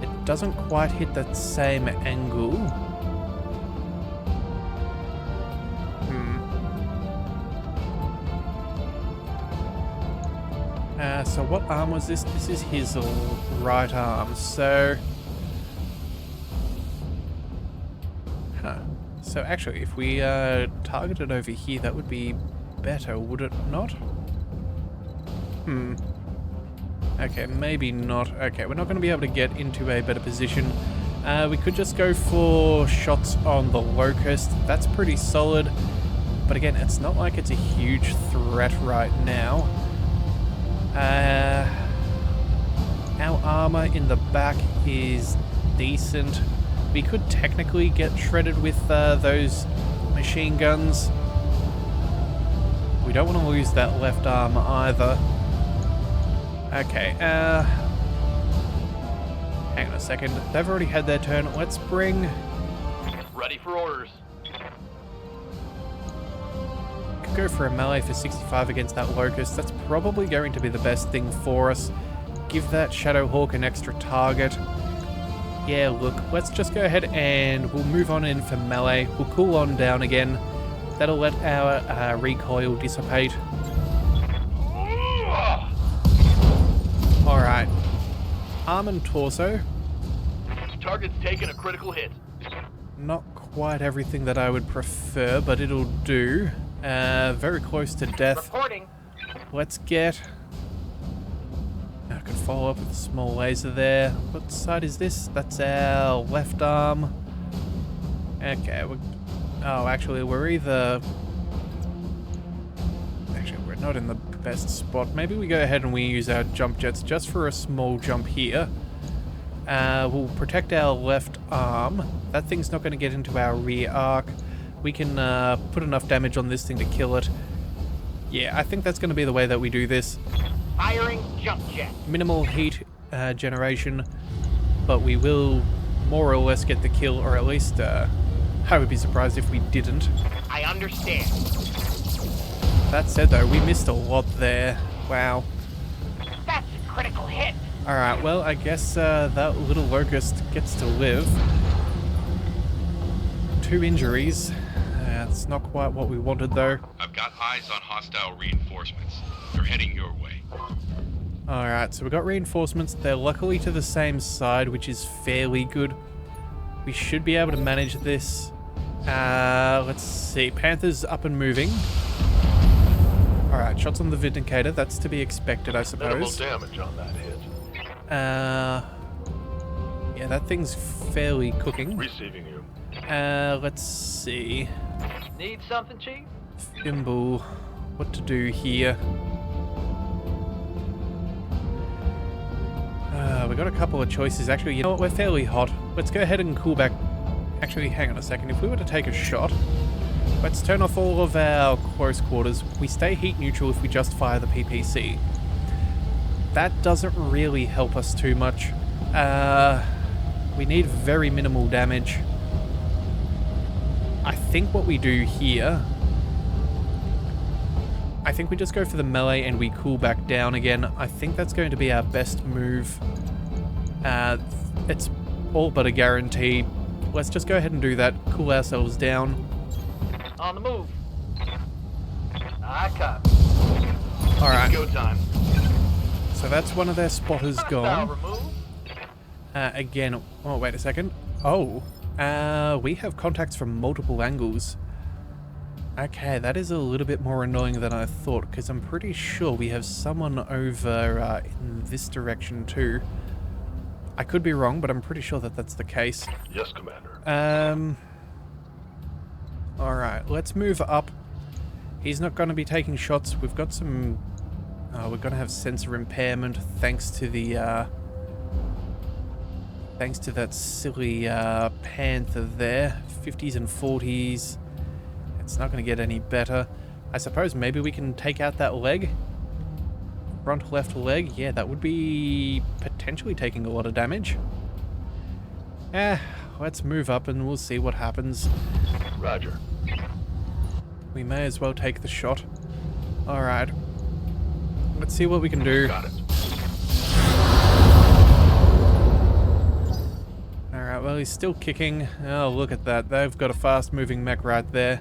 It doesn't quite hit that same angle. So what arm was this? This is his right arm, so... Huh. So actually, if we targeted over here, that would be better, would it not? Okay, maybe not. Okay, we're not going to be able to get into a better position. We could just go for shots on the Locust. That's pretty solid. But again, it's not like it's a huge threat right now. Our armor in the back is decent. We could technically get shredded with those machine guns. We don't want to lose that left arm either. Okay, hang on a second. They've already had their turn. Let's bring... Ready for orders. Could go for a melee for 65 against that Locust. That's probably going to be the best thing for us. Give that Shadowhawk an extra target. Yeah, look, let's just go ahead and we'll move on in for melee. We'll cool on down again. That'll let our recoil dissipate. Alright. Arm and torso. Target's taken a critical hit. Not quite everything that I would prefer, but it'll do. Very close to death. Reporting. Let's get... I could follow up with a small laser there. What side is this? That's our left arm. Okay, oh, actually, we're either... Actually, we're not in the best spot. Maybe we go ahead and we use our jump jets just for a small jump here. We'll protect our left arm. That thing's not going to get into our rear arc. We can put enough damage on this thing to kill it. Yeah, I think that's going to be the way that we do this. Firing jump jet. Minimal heat generation, but we will more or less get the kill, or at least I would be surprised if we didn't. I understand. That said though, we missed a lot there. Wow. That's a critical hit. Alright, well, I guess that little locust gets to live. 2 injuries. That's not quite what we wanted though. I've got eyes on hostile reinforcements. They're heading your way. Alright, so we got reinforcements. They're luckily to the same side, which is fairly good. We should be able to manage this. Let's see. Panther's up and moving. Alright, shots on the Vindicator. That's to be expected, I Minimal suppose. damage on that hit. Yeah, that thing's fairly cooking. Receiving you. Let's see. Need something, Chief? Thimble. What to do here? We got a couple of choices. Actually, you know what? We're fairly hot. Let's go ahead and cool back. Actually, hang on a second. If we were to take a shot, let's turn off all of our close quarters. We stay heat neutral if we just fire the PPC. That doesn't really help us too much. We need very minimal damage. I think what we do here... I think we just go for the melee and we cool back down again. I think that's going to be our best move. It's all but a guarantee. Let's just go ahead and do that. Cool ourselves down. On the move. I copy. Alright, Go time. so that's one of their spotters Hostile gone. removed. Again, oh, wait a second. Oh, we have contacts from multiple angles. Okay, that is a little bit more annoying than I thought, because I'm pretty sure we have someone over in this direction too. I could be wrong, but I'm pretty sure that that's the case. Yes, Commander. Alright, let's move up. He's not going to be taking shots. We've got some... we're going to have sensor impairment thanks to the... thanks to that silly Panther there. 50s and 40s. It's not going to get any better. I suppose maybe we can take out that leg. Front left leg. Yeah, that would be potentially taking a lot of damage. Let's move up and we'll see what happens. Roger. We may as well take the shot. Alright. Let's see what we can do. Got it. Alright, well, he's still kicking. Oh, look at that. They've got a fast-moving mech right there.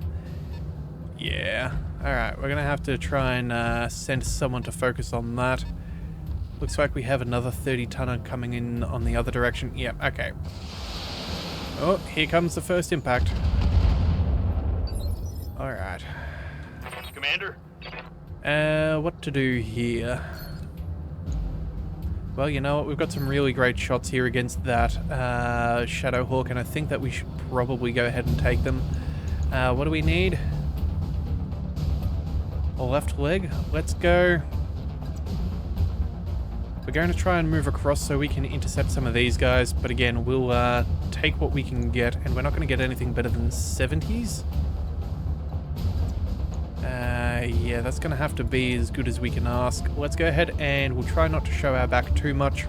Yeah. Alright, we're going to have to try and send someone to focus on that. Looks like we have another 30-tonner coming in on the other direction. Yep, okay. Oh, here comes the first impact. Alright. Commander? What to do here? Well, you know what? We've got some really great shots here against that Shadowhawk, and I think that we should probably go ahead and take them. What do we need? A left leg. Let's go. We're going to try and move across so we can intercept some of these guys, but again, we'll take what we can get, and we're not going to get anything better than 70s. Yeah, that's going to have to be as good as we can ask. Let's go ahead and we'll try not to show our back too much.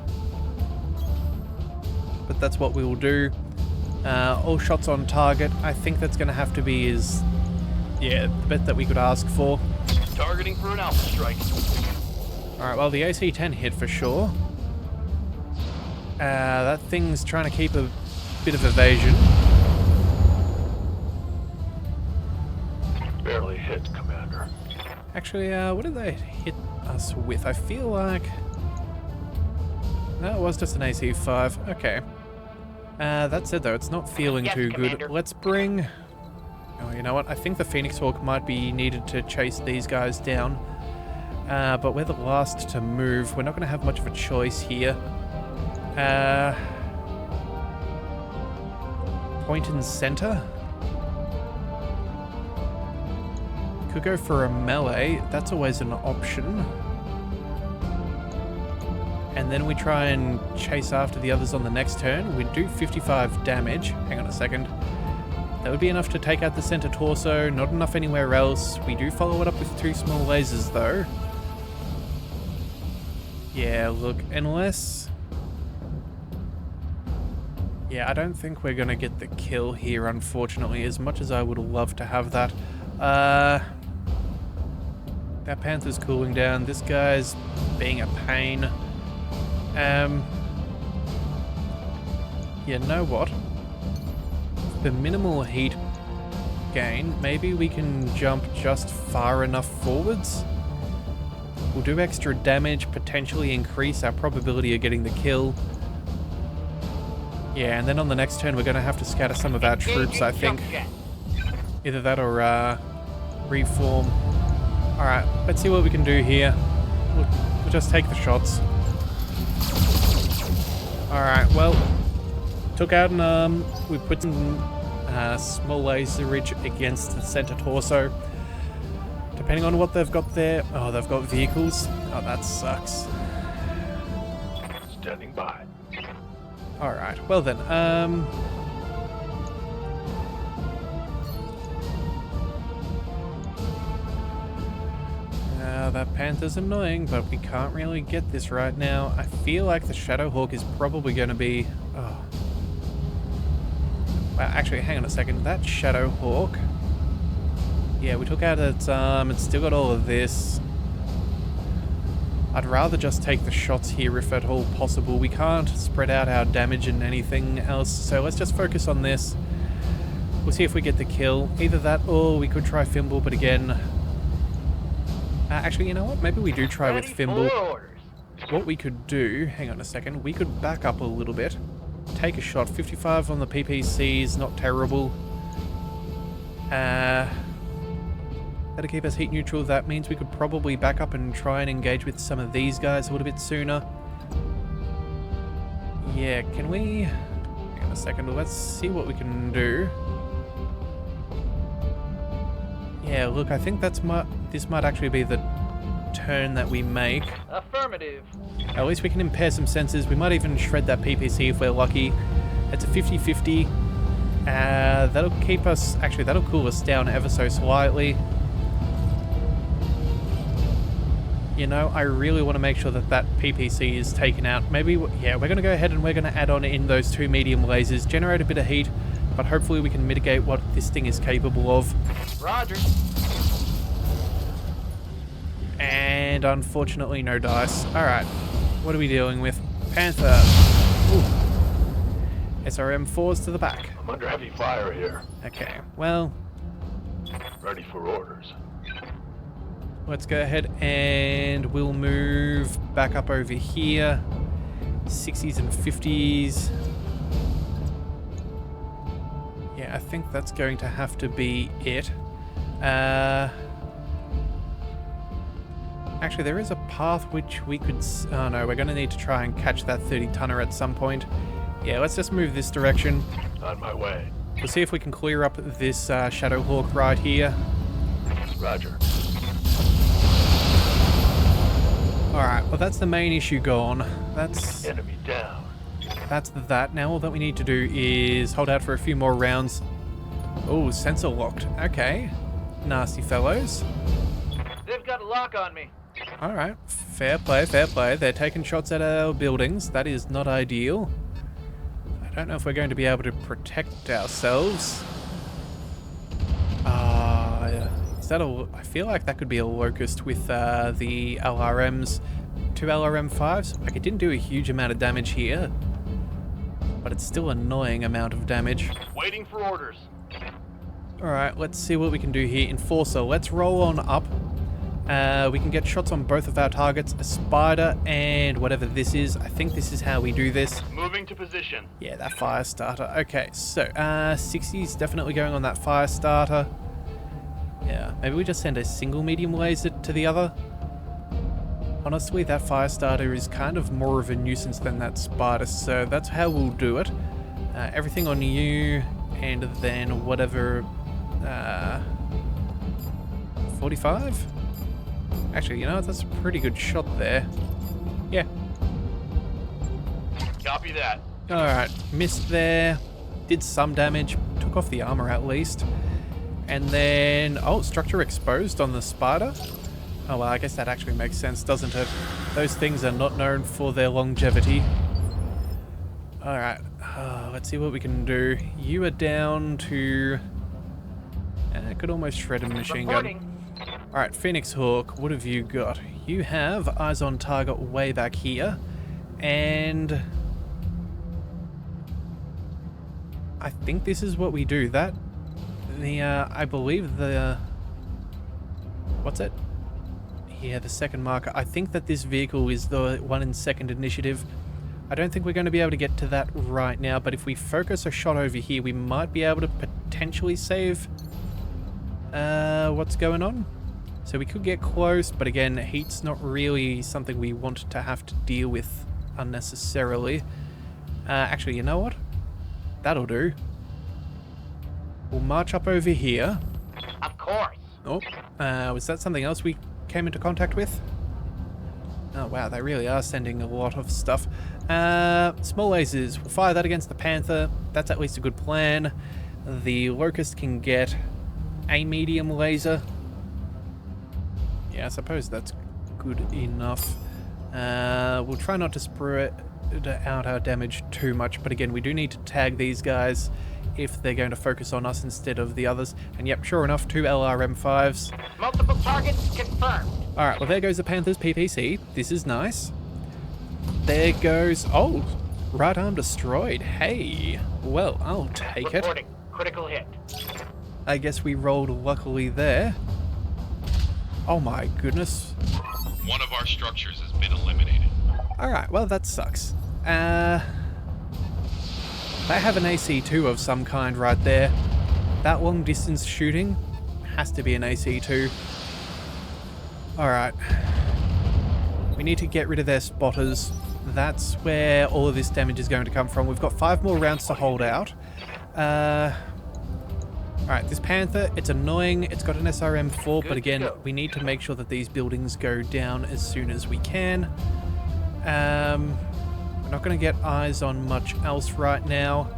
But that's what we will do. All shots on target. I think that's going to have to be the best that we could ask for. Targeting for an alpha strike. Alright, well, the AC-10 hit for sure. That thing's trying to keep a bit of evasion. Barely hit, Commander. Actually, what did they hit us with? I feel like... No, it was just an AC-5. Okay. That said, though, it's not feeling Yes, too Commander. good. Let's bring... Oh, you know what? I think the Phoenix Hawk might be needed to chase these guys down. But we're the last to move. We're not going to have much of a choice here. Point and center. Could go for a melee. That's always an option. And then we try and chase after the others on the next turn. We do 55 damage. Hang on a second. That would be enough to take out the center torso. Not enough anywhere else. We do follow it up with 2 small lasers, though. Yeah, look, unless... Yeah, I don't think we're going to get the kill here, unfortunately, as much as I would love to have that. That panther's cooling down. This guy's being a pain. You know what? For minimal heat gain, maybe we can jump just far enough forwards. We'll do extra damage, potentially increase our probability of getting the kill. Yeah, and then on the next turn we're going to have to scatter some of our troops, I think. Either that or reform. Alright, let's see what we can do here. We'll just take the shots. Alright, well, took out an arm. We put some small laserage against the center torso. Depending on what they've got there. Oh, they've got vehicles. Oh, that sucks. Standing by. Alright, well then, that panther's annoying, but we can't really get this right now. I feel like the Shadowhawk is probably going to be... Oh. Well, actually, hang on a second. That Shadowhawk... Yeah, we took out its arm. It's still got all of this. I'd rather just take the shots here if at all possible. We can't spread out our damage and anything else, so let's just focus on this. We'll see if we get the kill. Either that or we could try Fimble, but again... actually, you know what? Maybe we do try with Fimble. What we could do... Hang on a second. We could back up a little bit. Take a shot. 55 on the PPCs, not terrible. That'll keep us heat neutral. That means we could probably back up and try and engage with some of these guys a little bit sooner. Yeah, can we... Hang on a second. Let's see what we can do. Yeah, look, I think this might actually be the turn that we make. Affirmative. At least we can impair some sensors. We might even shred that PPC if we're lucky. It's a 50-50. That'll keep us... Actually, that'll cool us down ever so slightly. You know, I really want to make sure that that PPC is taken out. Maybe, yeah, we're going to go ahead and we're going to add on in those two medium lasers, generate a bit of heat, but hopefully we can mitigate what this thing is capable of. Roger. And unfortunately, no dice. Alright, what are we dealing with? Panther. Ooh. SRM4s to the back. I'm under heavy fire here. Okay, well... Ready for orders. Let's go ahead and we'll move back up over here. 60s and 50s. Yeah, I think that's going to have to be it. Actually, there is a path which we could... Oh no, we're going to need to try and catch that 30-tonner at some point. Yeah, let's just move this direction. On my way. We'll see if we can clear up this Shadowhawk right here. Roger. Alright, well that's the main issue gone. That's... Enemy down. That's that. Now all that we need to do is hold out for a few more rounds. Oh, sensor locked. Okay. Nasty fellows. They've got a lock on me. Alright, fair play, fair play. They're taking shots at our buildings. That is not ideal. I don't know if we're going to be able to protect ourselves. Is that a... I feel like that could be a locust with the LRMs. 2 LRM5s. Like, it didn't do a huge amount of damage here, but it's still an annoying amount of damage. Waiting for orders. Alright, let's see what we can do here. Enforcer, let's roll on up. We can get shots on both of our targets, a spider and whatever this is. I think this is how we do this. Moving to position. Yeah, that fire starter. Okay, so 60's definitely going on that fire starter. Yeah, maybe we just send a single medium laser to the other. Honestly, that fire starter is kind of more of a nuisance than that spider, so that's how we'll do it. Everything on you, and then whatever... 45? Actually, you know, that's a pretty good shot there. Yeah. Copy that. Alright, missed there. Did some damage. Took off the armor at least. And then... Oh, structure exposed on the spider. Oh, well, I guess that actually makes sense, doesn't it? Those things are not known for their longevity. Alright, let's let's see what we can do. You are down to... I could almost shred a machine gun. Reporting. Alright, Phoenix Hawk, what have you got? You have eyes on target way back here. And... I think this is what we do. That... I believe the... What's it? Yeah, the second marker. I think that this vehicle is the one in second initiative. I don't think we're going to be able to get to that right now, but if we focus a shot over here, we might be able to potentially save what's going on. So we could get close, but again, heat's not really something we want to have to deal with unnecessarily. Actually, you know what? That'll do. We'll march up over here. Of course. Oh, was that something else we came into contact with? Oh wow, they really are sending a lot of stuff. Small lasers, we'll fire that against the Panther. That's at least a good plan. The Locust can get a medium laser. Yeah, I suppose that's good enough. We'll try not to spread out our damage too much, but again, we do need to tag these guys if they're going to focus on us instead of the others. And yep, sure enough, 2 LRM-5s. Multiple targets confirmed. Alright, well there goes the Panther's PPC. This is nice. There goes... Oh! Right arm destroyed. Hey! Well, I'll take it. Reporting. Critical hit. I guess we rolled luckily there. Oh my goodness. One of our structures has been eliminated. Alright, well that sucks. They have an AC2 of some kind right there. That long distance shooting has to be an AC2. Alright. We need to get rid of their spotters. That's where all of this damage is going to come from. We've got 5 more rounds to hold out. Alright, this Panther, it's annoying. It's got an SRM-4, but again, we need to make sure that these buildings go down as soon as we can. We're not going to get eyes on much else right now.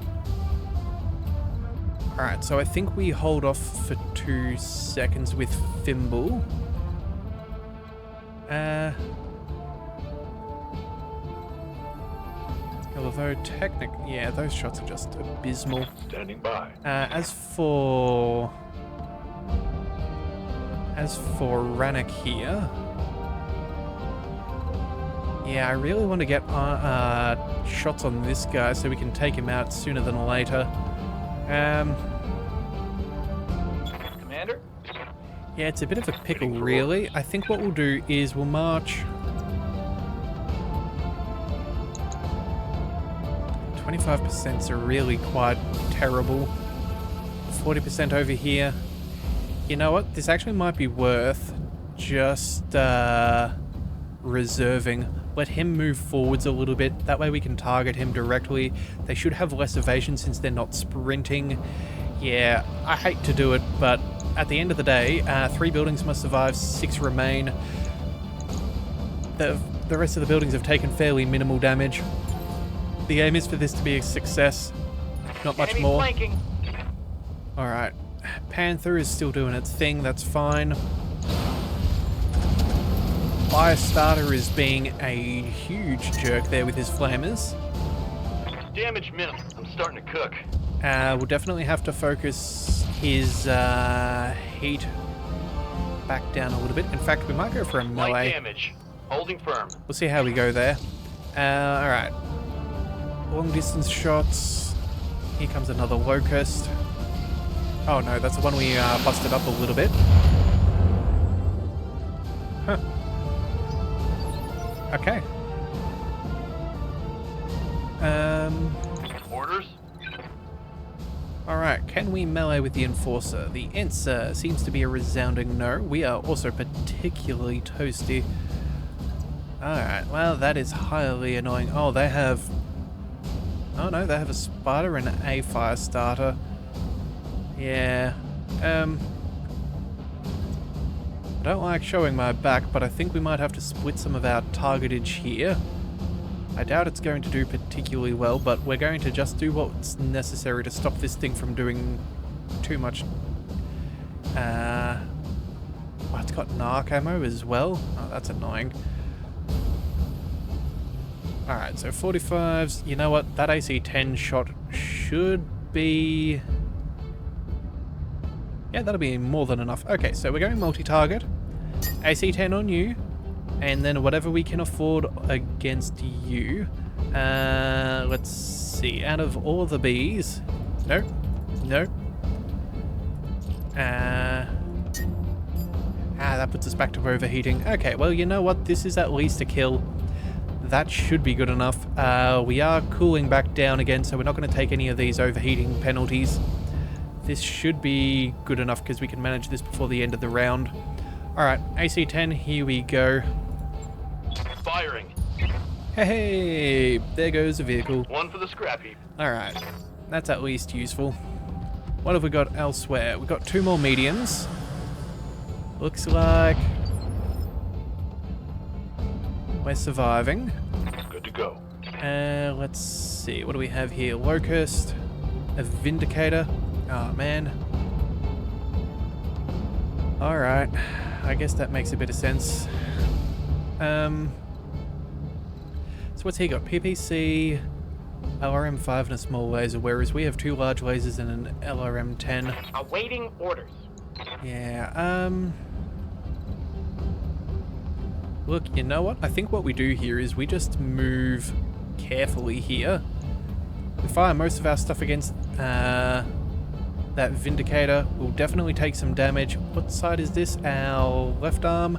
Alright, so I think we hold off for 2 seconds with Thimble. Although technically, yeah, those shots are just abysmal. Standing by. As for Rannoch here, yeah, I really want to get shots on this guy so we can take him out sooner than later. Commander? Yeah, it's a bit of a pickle, really. I think what we'll do is we'll march 25% are really quite terrible. 40% over here. You know what? This actually might be worth just reserving. Let him move forwards a little bit. That way we can target him directly. They should have less evasion since they're not sprinting. Yeah, I hate to do it, but at the end of the day, 3 buildings must survive, 6 remain. The rest of the buildings have taken fairly minimal damage. The aim is for this to be a success, not much Enemy more. flanking. Alright, Panther is still doing its thing, that's fine. Firestarter is being a huge jerk there with his flamers. Damage minimum. I'm starting to cook. We'll definitely have to focus his heat back down a little bit. In fact, we might go for a Light melee. damage. Holding firm. We'll see how we go there. Alright. Long distance shots. Here comes another Locust. Oh no, that's the one we busted up a little bit. Huh. Okay. Orders? Alright, can we melee with the Enforcer? The answer seems to be a resounding no. We are also particularly toasty. Alright, well that is highly annoying. Oh, they have... Oh no, they have a Spider and a Firestarter. Yeah. I don't like showing my back, but I think we might have to split some of our targetage here. I doubt it's going to do particularly well, but we're going to just do what's necessary to stop this thing from doing too much. Oh, it's got narc ammo as well. Oh, that's annoying. Alright, so 45s. You know what? That AC-10 shot should be... Yeah, that'll be more than enough. Okay, so we're going multi-target. AC-10 on you. And then whatever we can afford against you. Let's see. Out of all the bees... No. No. That puts us back to overheating. Okay, well, you know what? This is at least a kill. That should be good enough. We are cooling back down again, so we're not going to take any of these overheating penalties. This should be good enough because we can manage this before the end of the round. Alright, AC-10, here we go. Firing. Hey, there goes a vehicle. One for the scrap heap. Alright, that's at least useful. What have we got elsewhere? We've got 2 more mediums. Looks like we're surviving. Good to go. Let's see, what do we have here? Locust, a Vindicator. Oh man. Alright, I guess that makes a bit of sense. So what's he got? PPC, LRM-5 and a small laser, whereas we have 2 large lasers and an LRM-10. Awaiting orders. Yeah, look, you know what? I think what we do here is we just move carefully here. We fire most of our stuff against that Vindicator. We'll definitely take some damage. What side is this? Our left arm?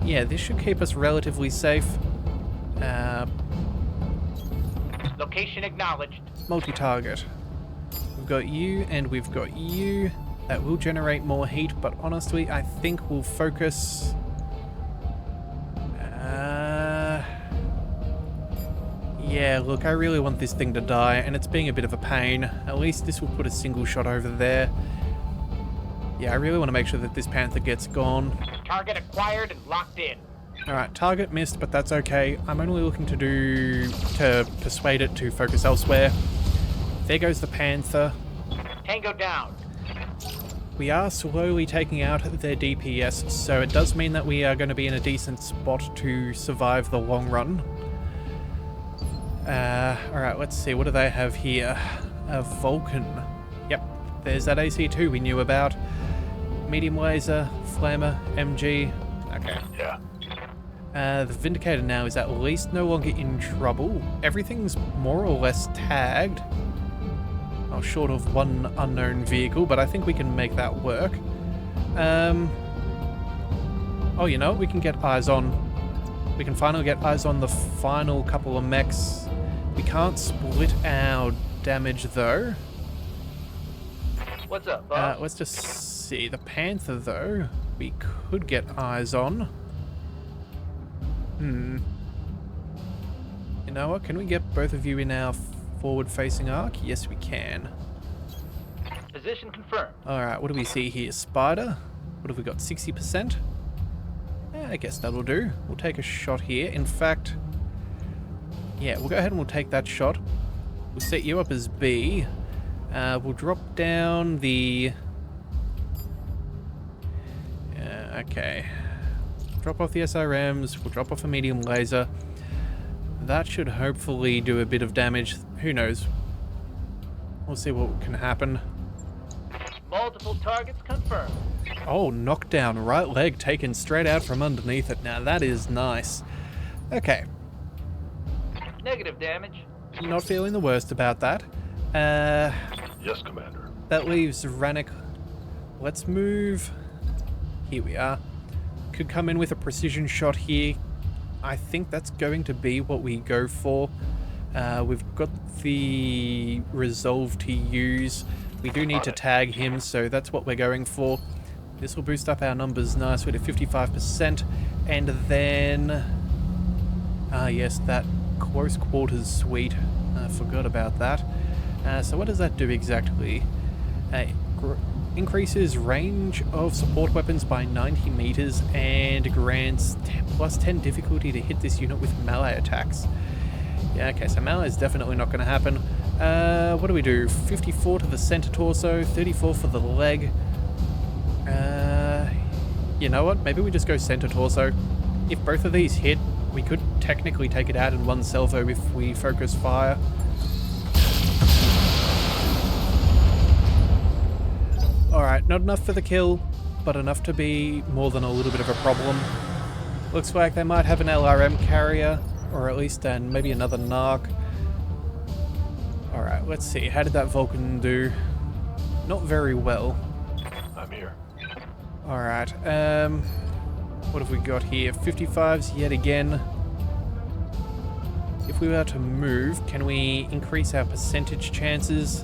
Yeah, this should keep us relatively safe. Location acknowledged. Multi-target. We've got you and we've got you. That will generate more heat, but honestly, I think we'll focus... Yeah, look, I really want this thing to die, and it's being a bit of a pain. At least this will put a single shot over there. Yeah, I really want to make sure that this Panther gets gone. Target acquired and locked in. Alright, target missed, but that's okay. I'm only looking to persuade it to focus elsewhere. There goes the Panther. Tango down. We are slowly taking out their DPS, so it does mean that we are going to be in a decent spot to survive the long run. Alright, let's see, what do they have here? A Vulcan. Yep, there's that AC-2 we knew about. Medium laser, flamer, MG. Okay. Yeah. The Vindicator now is at least no longer in trouble. Everything's more or less tagged. Oh, short of one unknown vehicle, but I think we can make that work. Oh, you know, we can get eyes on. We can finally get eyes on the final couple of mechs. We can't split our damage, though. What's up, boss? Let's just see. The Panther, though, we could get eyes on. You know what? Can we get both of you in our forward-facing arc? Yes, we can. Position confirmed. Alright, what do we see here? Spider? What have we got? 60%? Yeah, I guess that'll do. We'll take a shot here. In fact, yeah, we'll go ahead and we'll take that shot. We'll set you up as B. We'll drop down the... okay. Drop off the SRMs. We'll drop off a medium laser. That should hopefully do a bit of damage. Who knows? We'll see what can happen. Multiple targets confirmed. Oh, knockdown. Right leg taken straight out from underneath it. Now that is nice. Okay. Negative damage. Not feeling the worst about that. Yes, Commander. That leaves Rannick. Let's move. Here we are. Could come in with a precision shot here. I think that's going to be what we go for. We've got the resolve to use. We do need to tag him, so that's what we're going for. This will boost up our numbers nicely to 55%. And then... yes, that close quarters suite. I forgot about that. So what does that do exactly? Increases range of support weapons by 90 meters and grants plus 10 difficulty to hit this unit with melee attacks. Yeah, okay, so melee is definitely not going to happen. What do we do? 54 to the center torso, 34 for the leg. You know what? Maybe we just go center torso. If both of these hit, we could technically take it out in one salvo if we focus fire. Alright, not enough for the kill, but enough to be more than a little bit of a problem. Looks like they might have an LRM carrier, or at least maybe another narc. Alright, let's see. How did that Vulcan do? Not very well. I'm here. Alright, what have we got here? 55s yet again. If we were to move, can we increase our percentage chances?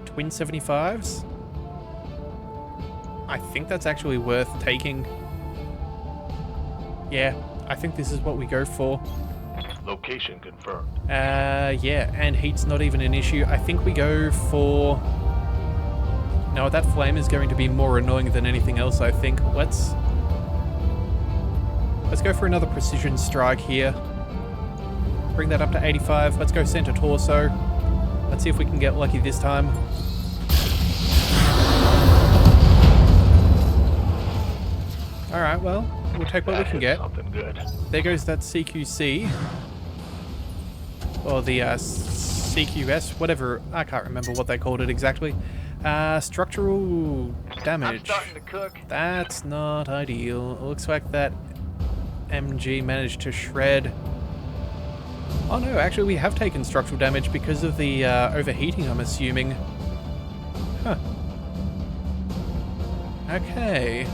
Twin 75s? I think that's actually worth taking. Yeah, I think this is what we go for. Location confirmed. Yeah, and heat's not even an issue. I think we go for... No, that flame is going to be more annoying than anything else, I think. Let's go for another precision strike here. Bring that up to 85. Let's go center torso. Let's see if we can get lucky this time. Alright, well, we'll take what we can get. Something good. There goes that CQC. Or the CQS, whatever. I can't remember what they called it exactly. Structural I'm damage. starting to cook. That's not ideal. It looks like that MG managed to shred. Oh no, actually we have taken structural damage because of the overheating, I'm assuming. Huh. Okay.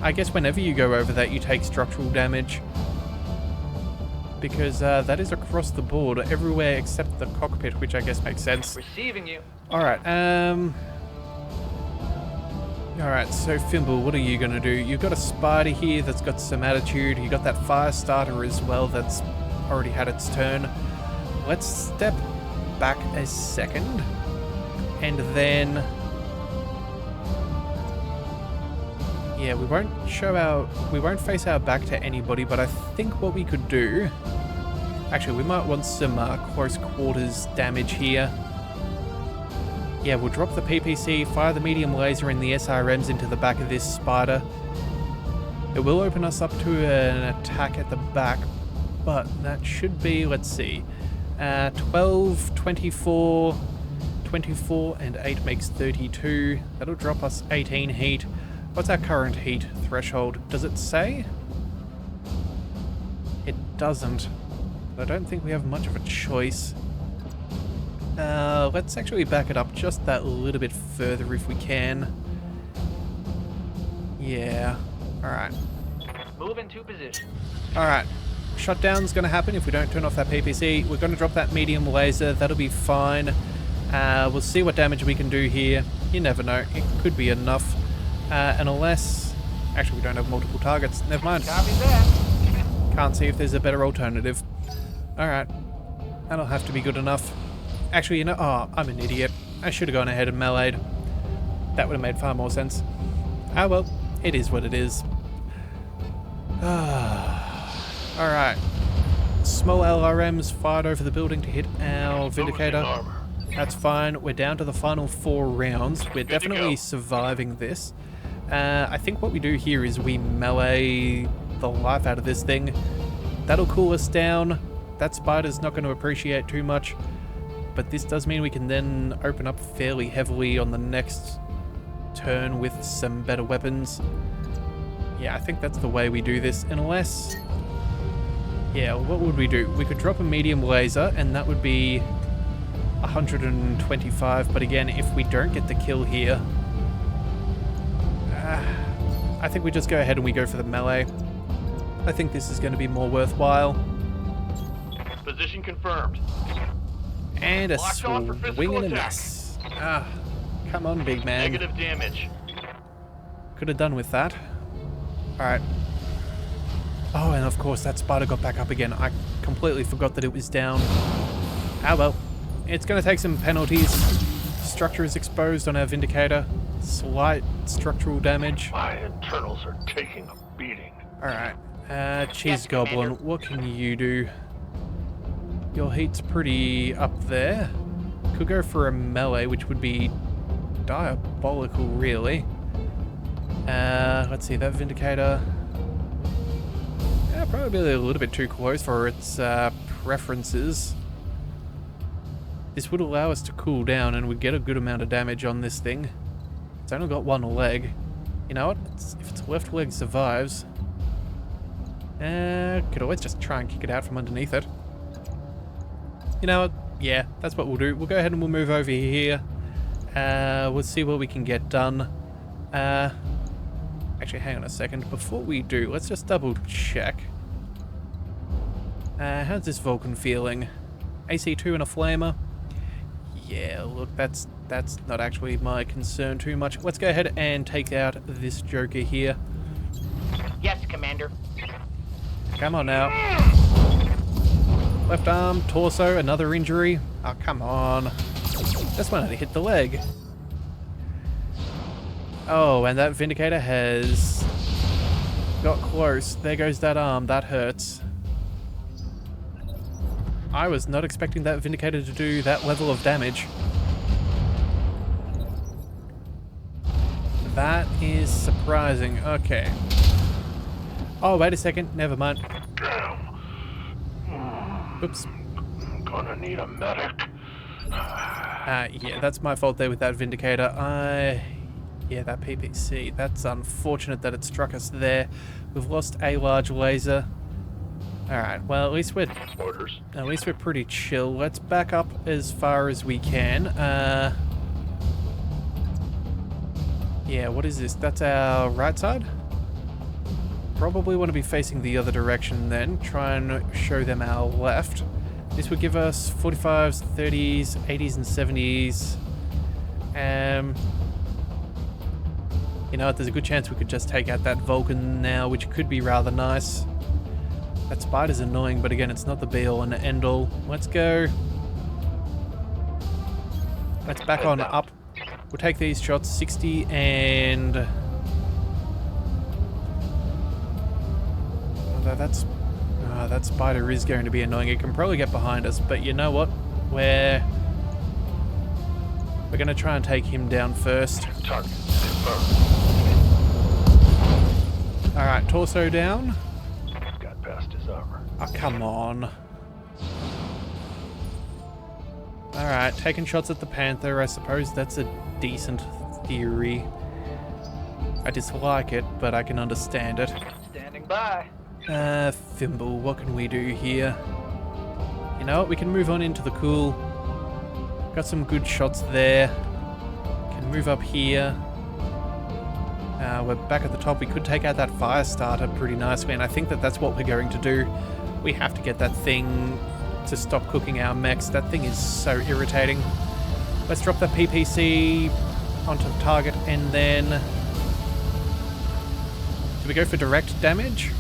I guess whenever you go over that, you take structural damage. Because that is across the board, everywhere except the cockpit, which I guess makes sense. Receiving you. Alright, Alright, so Fimble, what are you gonna do? You've got a spider here that's got some attitude. You got that fire starter as well that's already had its turn. Let's step back a second. And then... Yeah, we won't face our back to anybody, but I think what we could do... Actually, we might want some close quarters damage here. Yeah, we'll drop the PPC, fire the medium laser and the SRMs into the back of this spider. It will open us up to an attack at the back, but that should be, let's see, 12, 24, 24 and 8 makes 32. That'll drop us 18 heat. What's our current heat threshold? Does it say? It doesn't. I don't think we have much of a choice. Let's actually back it up just that little bit further if we can. Yeah. Alright. Move into position. Alright. Shutdown's going to happen if we don't turn off that PPC. We're going to drop that medium laser. That'll be fine. We'll see what damage we can do here. You never know. It could be enough. And unless... Actually, we don't have multiple targets. Never mind. Copy that. Can't see if there's a better alternative. Alright. That'll have to be good enough. Actually, you know... Oh, I'm an idiot. I should have gone ahead and meleeed. That would have made far more sense. Ah, well. It is what it is. Alright. Small LRMs fired over the building to hit our Vindicator. That's fine. We're down to the final 4 rounds. We're definitely surviving this. I think what we do here is we melee the life out of this thing. That'll cool us down. That spider's not going to appreciate too much. But this does mean we can then open up fairly heavily on the next turn with some better weapons. Yeah, I think that's the way we do this. Unless... Yeah, what would we do? We could drop a medium laser and that would be 125. But again, if we don't get the kill here... I think we just go ahead and we go for the melee. I think this is going to be more worthwhile. Position confirmed. And a Locked on for physical swing and a attack. miss. Ah, come on, big man. Negative damage. Could have done with that. Alright. Oh, and of course that spider got back up again. I completely forgot that it was down. Ah well. It's going to take some penalties. Structure is exposed on our Vindicator. Slight structural damage. My internals are taking a beating. Alright. Cheese Goblin, what can you do? Your heat's pretty up there. Could go for a melee, which would be diabolical, really. Let's see, that Vindicator... Yeah, probably a little bit too close for its preferences. This would allow us to cool down and we'd get a good amount of damage on this thing. It's only got one leg. You know what? If its left leg survives... could always just try and kick it out from underneath it. You know what? Yeah, that's what we'll do. We'll go ahead and we'll move over here. We'll see what we can get done. Actually, hang on a second. Before we do, let's just double check. How's this Vulcan feeling? AC2 and a flamer? Yeah, look, that's not actually my concern too much. Let's go ahead and take out this Joker here. Yes, Commander. Come on now. Left arm, torso, another injury. Oh, come on. Just wanted to hit the leg. Oh, and that Vindicator has got close. There goes that arm. That hurts. I was not expecting that Vindicator to do that level of damage. That is surprising. Okay. Oh, wait a second. Never mind. Oops. I'm gonna need a medic. Yeah, that's my fault there with that Vindicator. Yeah, that PPC. That's unfortunate that it struck us there. We've lost a large laser. Alright, well, at least we're pretty chill. Let's back up as far as we can. Yeah, what is this? That's our right side? Probably want to be facing the other direction then. Try and show them our left. This would give us 45s, 30s, 80s, and 70s. You know what, there's a good chance we could just take out that Vulcan now, which could be rather nice. That spider's annoying, but again, it's not the be-all and end-all. Let's go. Let's back on up. We'll take these shots, 60 and... Although that spider is going to be annoying. It can probably get behind us, but you know what? We're going to try and take him down first. Target. Alright, torso down. Got past his armor. Oh, come on. Alright, taking shots at the Panther. I suppose that's a decent theory. I dislike it, but I can understand it. Standing by. Thimble, what can we do here? You know what, we can move on into the cool. Got some good shots there. Can move up here. We're back at the top. We could take out that fire starter pretty nicely, and I think that that's what we're going to do. We have to get that thing to stop cooking our mechs. That thing is so irritating. Let's drop that PPC onto the target, and then... Do we go for direct damage?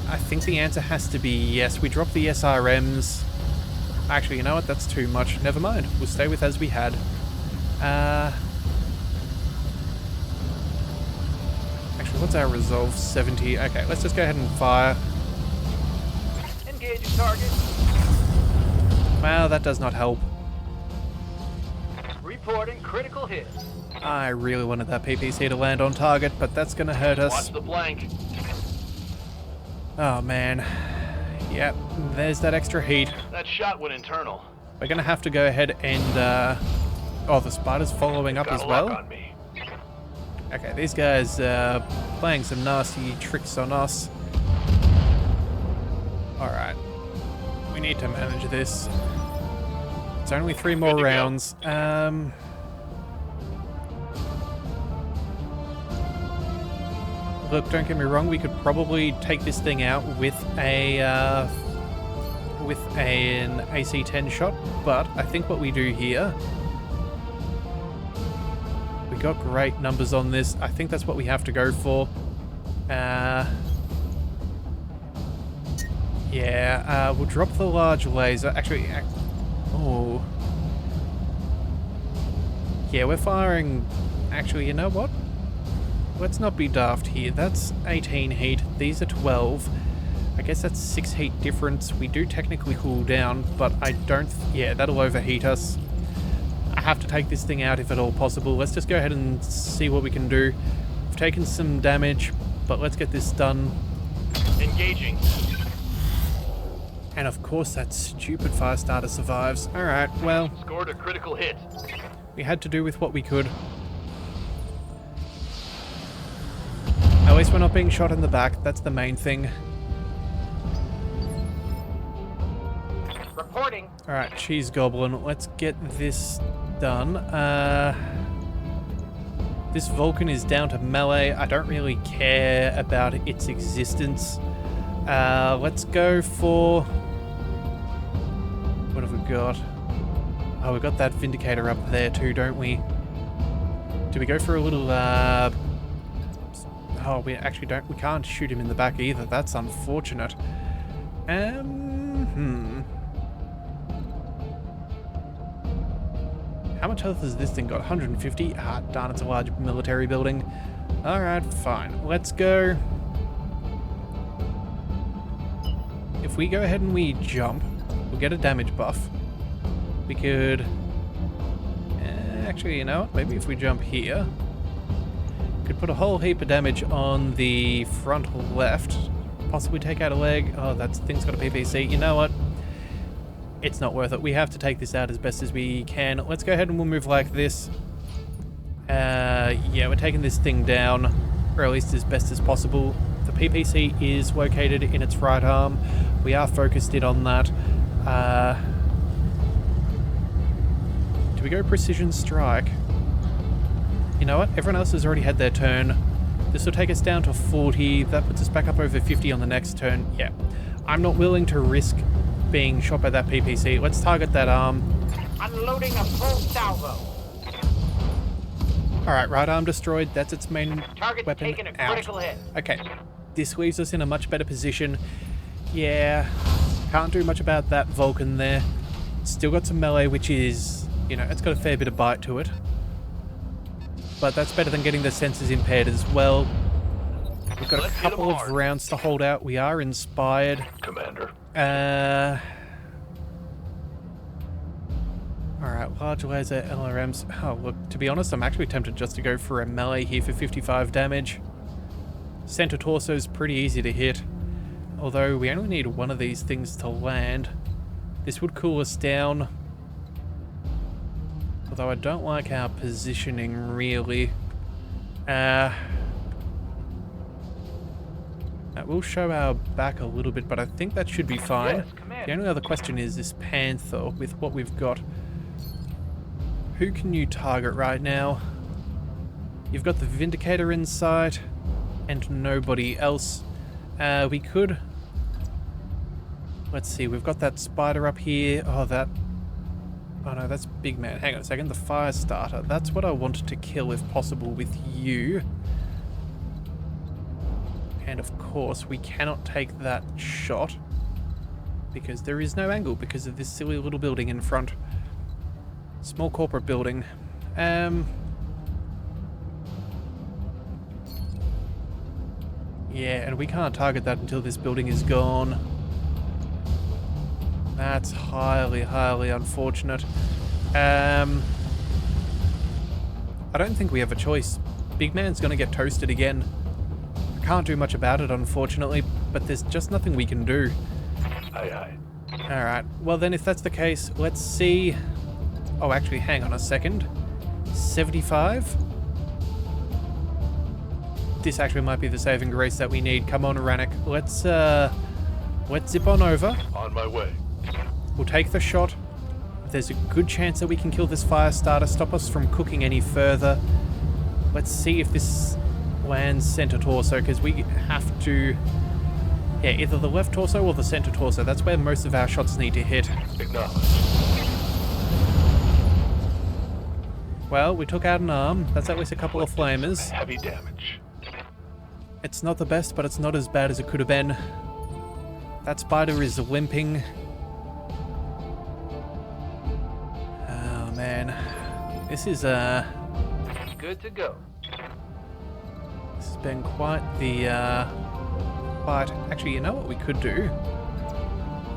I think the answer has to be yes. We drop the SRMs. Actually, you know what? That's too much. Never mind. We'll stay with as we had. Actually, what's our resolve? 70. Okay, let's just go ahead and fire. Engaging target. Well, that does not help. Reporting critical hit. I really wanted that PPC to land on target, but that's going to hurt us. Watch the blank. Oh, man. Yep, there's that extra heat. That shot went internal. We're going to have to go ahead and... Oh, the spider's following up as well? On me. Okay, these guys playing some nasty tricks on us. Alright. We need to manage this. It's only 3 more rounds. Look, don't get me wrong, we could probably take this thing out with an AC-10 shot, but I think what we do here... We got great numbers on this. I think that's what we have to go for. Yeah, we'll drop the large laser. Actually, oh. Yeah, we're firing... Actually, you know what? Let's not be daft here. That's 18 heat. These are 12. I guess that's 6 heat difference. We do technically cool down, but I don't... Yeah, that'll overheat us. I have to take this thing out if at all possible. Let's just go ahead and see what we can do. We've taken some damage, but let's get this done. Engaging. And of course that stupid fire starter survives. Alright, well... Scored a critical hit. We had to do with what we could. At least we're not being shot in the back. That's the main thing. Reporting. Alright, cheese goblin. Let's get this done. This Vulcan is down to melee. I don't really care about its existence. Let's go for... What have we got? Oh, we've got that Vindicator up there too, don't we? Do we go for a little... Oh, we actually don't... We can't shoot him in the back either. That's unfortunate. How much health has this thing got? 150? Ah, darn, it's a large military building. Alright, fine. Let's go. If we go ahead and we jump, we'll get a damage buff. We could... actually, you know what? Maybe if we jump here, could put a whole heap of damage on the front left. Possibly take out a leg. Oh, that thing's got a PPC. You know what? It's not worth it. We have to take this out as best as we can. Let's go ahead and we'll move like this. Yeah, we're taking this thing down, or at least as best as possible. The PPC is located in its right arm. We are focused in on that. Do we go precision strike? You know what? Everyone else has already had their turn. This will take us down to 40. That puts us back up over 50 on the next turn. Yeah. I'm not willing to risk being shot by that PPC. Let's target that arm. Unloading a full salvo. Alright, right arm destroyed. That's its main Target's weapon taking a out. critical hit. Okay. This leaves us in a much better position. Yeah. Can't do much about that Vulcan there. Still got some melee, which is, you know, it's got a fair bit of bite to it. But that's better than getting the sensors impaired as well. We've got a couple of rounds to hold out. We are inspired. Commander. Alright, large laser LRMs. Oh, look, to be honest, I'm actually tempted just to go for a melee here for 55 damage. Center torso's pretty easy to hit. Although we only need one of these things to land. This would cool us down. Although I don't like our positioning, really. That will show our back a little bit, but I think that should be fine. Yes, Commander. The only other question is this Panther, with what we've got. Who can you target right now? You've got the Vindicator in sight, and nobody else. We could... Let's see, we've got that spider up here. Oh, that... Oh no, that's Big Man. Hang on a second, the fire starter. That's what I wanted to kill if possible with you. And of course, we cannot take that shot because there is no angle because of this silly little building in front. Small corporate building. Yeah, and we can't target that until this building is gone. That's highly, highly unfortunate. I don't think we have a choice. Big Man's gonna get toasted again. I can't do much about it, unfortunately, but there's just nothing we can do. Aye, aye. Alright, well then if that's the case, let's see... Oh, actually, hang on a second. 75? This actually might be the saving grace that we need. Come on, Aranik. Let's zip on over. On my way. We'll take the shot. There's a good chance that we can kill this fire starter, stop us from cooking any further. Let's see if this lands center torso, because we have to... Yeah, either the left torso or the center torso. That's where most of our shots need to hit. Acknowledged. Well, we took out an arm. That's at least a couple of flamers. Heavy damage. It's not the best, but it's not as bad as it could have been. That spider is limping. Oh, man. This is, Good to go. This has been quite the, fight. Actually, you know what we could do?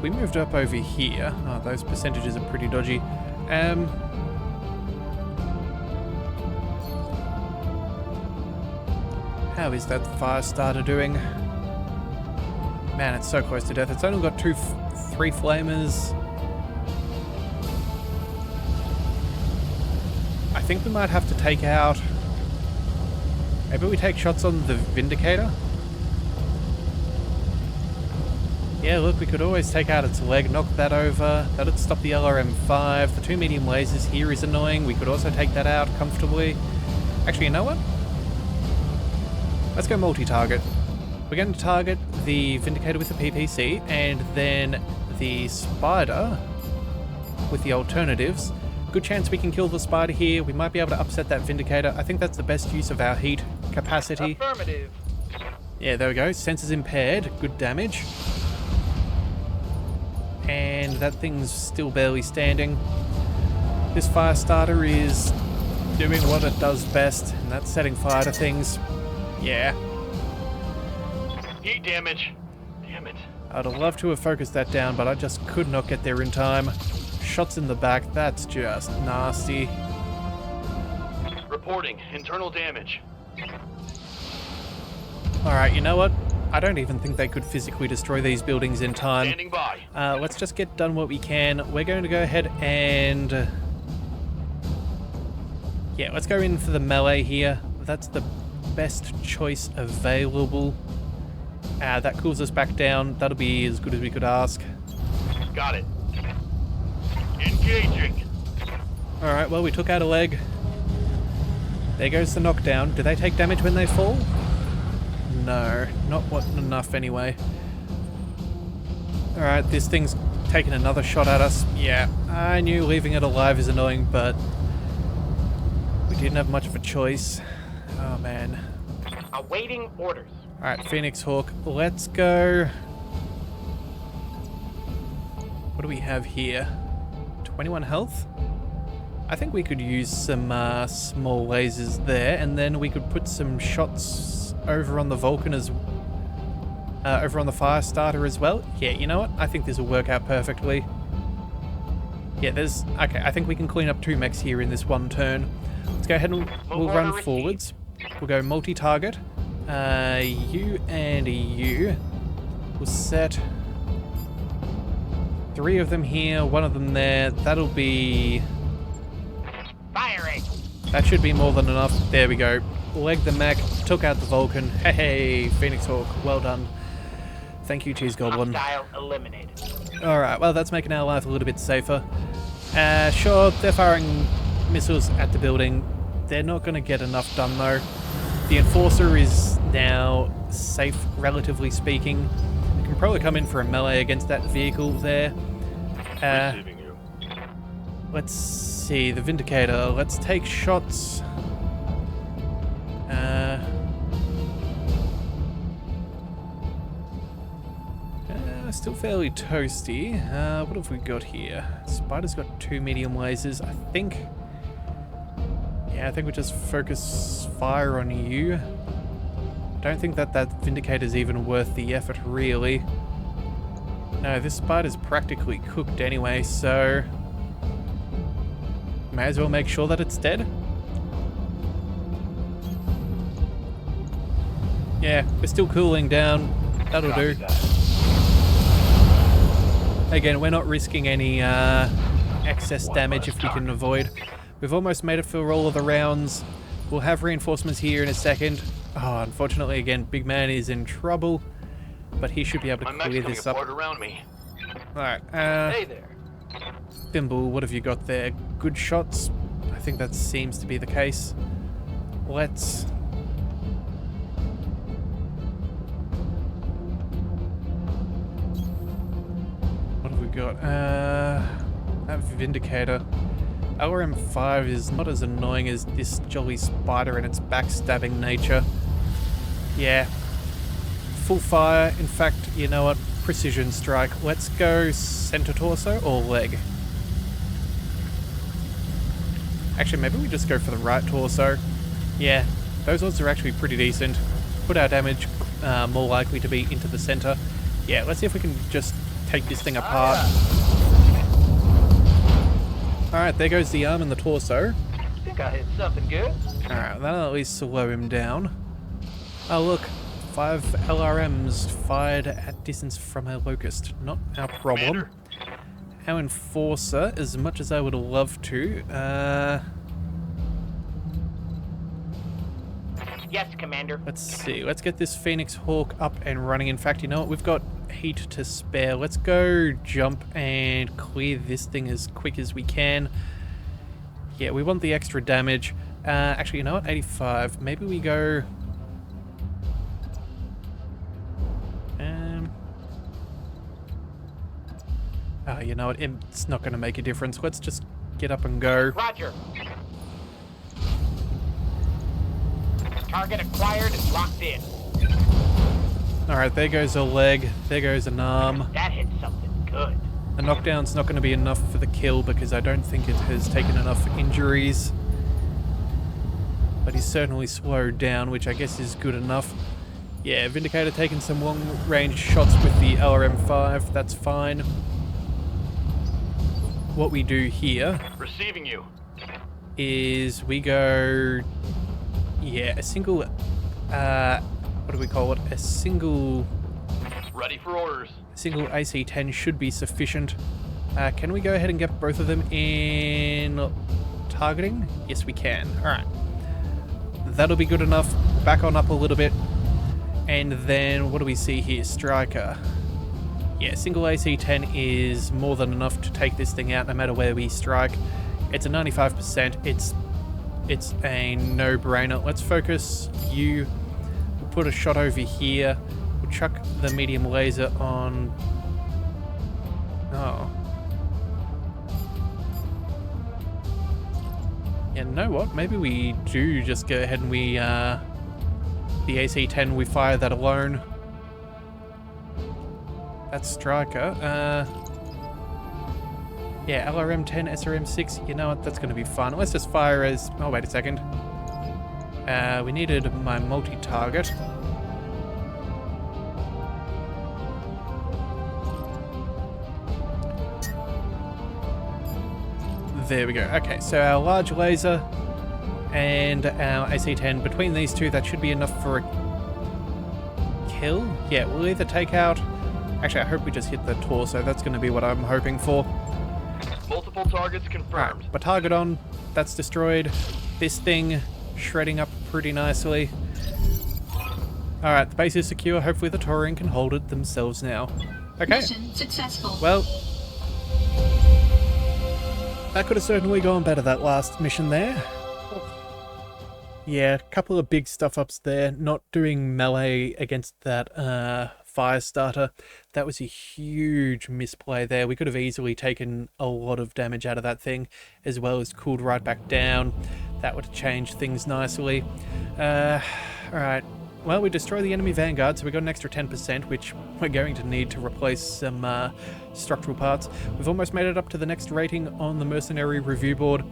We moved up over here. Oh, those percentages are pretty dodgy. How is that fire starter doing? Man, it's so close to death. It's only got three flamers. think we might have to take out... Maybe we take shots on the Vindicator? Yeah, look, we could always take out its leg, knock that over. That'd stop the LRM-5. The 2 medium lasers here is annoying. We could also take that out comfortably. Actually, you know what? Let's go multi-target. We're going to target the Vindicator with the PPC, and then the Spider with the alternatives. Good chance we can kill the Spider here. We might be able to upset that Vindicator. I think that's the best use of our heat capacity. Affirmative. Yeah, there we go. Sensors impaired. Good damage. And that thing's still barely standing. This fire starter is doing what it does best, and that's setting fire to things. Yeah. Heat damage. Damn it. I'd have loved to have focused that down, but I just could not get there in time. Shots in the back, that's just nasty. Reporting internal damage. Alright, you know what? I don't even think they could physically destroy these buildings in time. Standing by. Let's just get done what we can. We're going to go ahead and... yeah, let's go in for the melee here. That's the best choice available. That cools us back down. That'll be as good as we could ask. Got it. Engaging. Alright, well, we took out a leg. There goes the knockdown. Do they take damage when they fall? No, not enough anyway. Alright, this thing's taking another shot at us. Yeah, I knew leaving it alive is annoying, but we didn't have much of a choice. Oh man. Awaiting orders. Alright, Phoenix Hawk, let's go. What do we have here? 21 health? I think we could use some small lasers there, and then we could put some shots over on the Vulcan as over on the fire starter as well. Yeah, you know what? I think this will work out perfectly. Yeah, there's... okay, I think we can clean up 2 mechs here in this one turn. Let's go ahead and we'll run forwards. We'll go multi-target. You and you. We'll set 3 of them here, 1 of them there. That'll be... Firing. that should be more than enough. There we go. Legged the mech, took out the Vulcan. Hey, Phoenix Hawk, well done. Thank you, Cheese Goblin. Hostile eliminated. Alright, well, that's making our life a little bit safer. Sure, they're firing missiles at the building. They're not going to get enough done, though. The Enforcer is now safe, relatively speaking. We can probably come in for a melee against that vehicle there. Receiving you. Let's see, the Vindicator. Let's take shots. Still fairly toasty. What have we got here? Spider's got 2 medium lasers. I think... yeah, I think we just focus fire on you. Don't think that Vindicator's even worth the effort, really. No, this Spider's practically cooked anyway, so... may as well make sure that it's dead. Yeah, we're still cooling down. That'll do. Again, we're not risking any excess damage if we can avoid. We've almost made it for all of the rounds. We'll have reinforcements here in a second. Oh, unfortunately, again, Big Man is in trouble, but he should be able to clear this up. Around me. Alright, Hey there. Bimble, what have you got there? Good shots? I think that seems to be the case. Let's... what have we got? That Vindicator. LRM-5 is not as annoying as this jolly Spider in its backstabbing nature. Yeah. Full fire. In fact, you know what? Precision strike. Let's go center torso or leg. Actually, maybe we just go for the right torso. Yeah, those odds are actually pretty decent. Put our damage more likely to be into the center. Yeah, let's see if we can just take this thing apart. Alright, there goes the arm and the torso. I think I hit something good. Alright, that'll at least slow him down. Oh look, 5 LRMs fired at distance from a locust. Not our problem. Commander. Our Enforcer, as much as I would love to, Yes, Commander. Let's see. Let's get this Phoenix Hawk up and running. In fact, you know what? We've got heat to spare. Let's go jump and clear this thing as quick as we can. Yeah, we want the extra damage. Actually, you know what? 85. Maybe we go... you know what? It's not going to make a difference. Let's just get up and go. Roger. Target acquired and locked in. Alright, there goes a leg. There goes an arm. That hit something good. The knockdown's not going to be enough for the kill because I don't think it has taken enough injuries. But he's certainly slowed down, which I guess is good enough. Yeah, Vindicator taking some long-range shots with the LRM-5. That's fine. What we do here Receiving you. is we go... Yeah, a single... what do we call it? A single Ready for orders. AC-10 should be sufficient. Can we go ahead and get both of them in targeting? Yes, we can. Alright. That'll be good enough. Back on up a little bit. And then, what do we see here? Striker. Yeah, single AC-10 is more than enough to take this thing out no matter where we strike. It's a 95%. It's a no-brainer. Let's focus you. We'll put a shot over here. We'll chuck the medium laser on... Oh. Yeah, you know what? Maybe we do just go ahead and we, the AC-10, we fire that alone. That's Striker. Yeah, LRM-10, SRM-6, you know what? That's going to be fun. Let's just fire as... Oh, wait a second. We needed my multi-target. There we go. Okay, so our large laser and our AC-10, between these two, that should be enough for a kill. Yeah, we'll either take out... Actually, I hope we just hit the torso. That's going to be what I'm hoping for. Multiple targets confirmed. But target on. That's destroyed. This thing shredding up pretty nicely. Alright, the base is secure. Hopefully the Taurian can hold it themselves now. Okay. Mission successful. Well, that could have certainly gone better, that last mission there. Yeah, a couple of big stuff-ups there. Not doing melee against that fire starter. That was a huge misplay there. We could have easily taken a lot of damage out of that thing, as well as cooled right back down. That would have changed things nicely. Alright. Well, we destroy the enemy vanguard, so we got an extra 10%, which we're going to need to replace some structural parts. We've almost made it up to the next rating on the mercenary review board.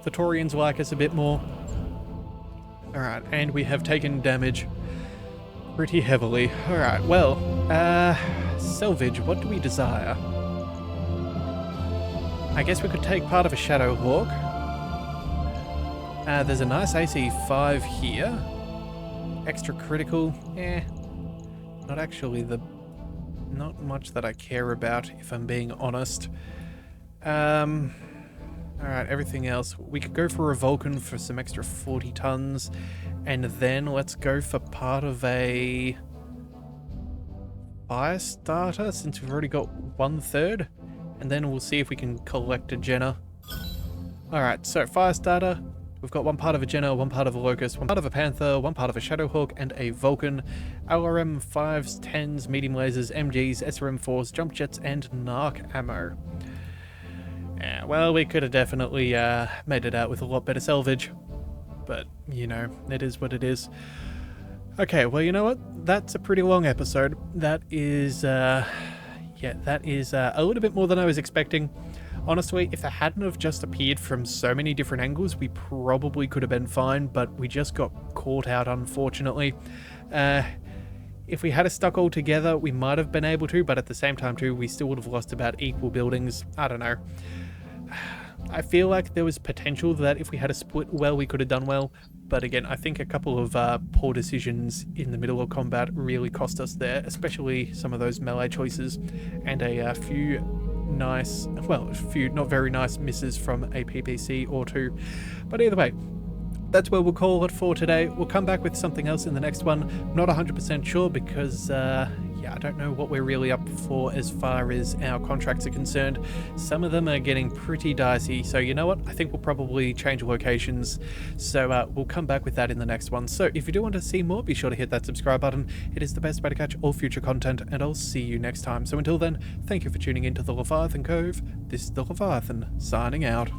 The Taurians like us a bit more. Alright, and we have taken damage pretty heavily. Alright, well, salvage, what do we desire? I guess we could take part of a Shadow Hawk. There's a nice AC-5 here. Extra critical, not actually not much that I care about, if I'm being honest. Alright, everything else. We could go for a Vulcan for some extra 40 tons, and then let's go for part of a fire starter, since we've already got 1/3, and then we'll see if we can collect a Jenner. Alright, so fire starter. We've got one part of a Jenner, one part of a Locust, one part of a Panther, one part of a Shadowhawk, and a Vulcan. LRM 5s, 10s, medium lasers, MGs, SRM 4s, jump jets, and NARC ammo. Yeah, well, we could have definitely made it out with a lot better salvage. But, you know, it is what it is. Okay, well, you know what? That's a pretty long episode. That is, yeah, that is a little bit more than I was expecting. Honestly, if they hadn't have just appeared from so many different angles, we probably could have been fine, but we just got caught out, unfortunately. If we had it stuck all together, we might have been able to, but at the same time too, we still would have lost about equal buildings. I don't know. I feel like there was potential that if we had a split well, we could have done well, but again, I think a couple of poor decisions in the middle of combat really cost us there, especially some of those melee choices, and a few nice, well, a few not very nice misses from a PPC or two. But either way, that's where we'll call it for today. We'll come back with something else in the next one. I'm not 100% sure because, yeah, I don't know what we're really up for as far as our contracts are concerned. Some of them are getting pretty dicey, so you know what? I think we'll probably change locations. So we'll come back with that in the next one. So if you do want to see more, be sure to hit that subscribe button. It is the best way to catch all future content, and I'll see you next time. So until then, thank you for tuning into the Leviathan Cove. This is the Leviathan, signing out.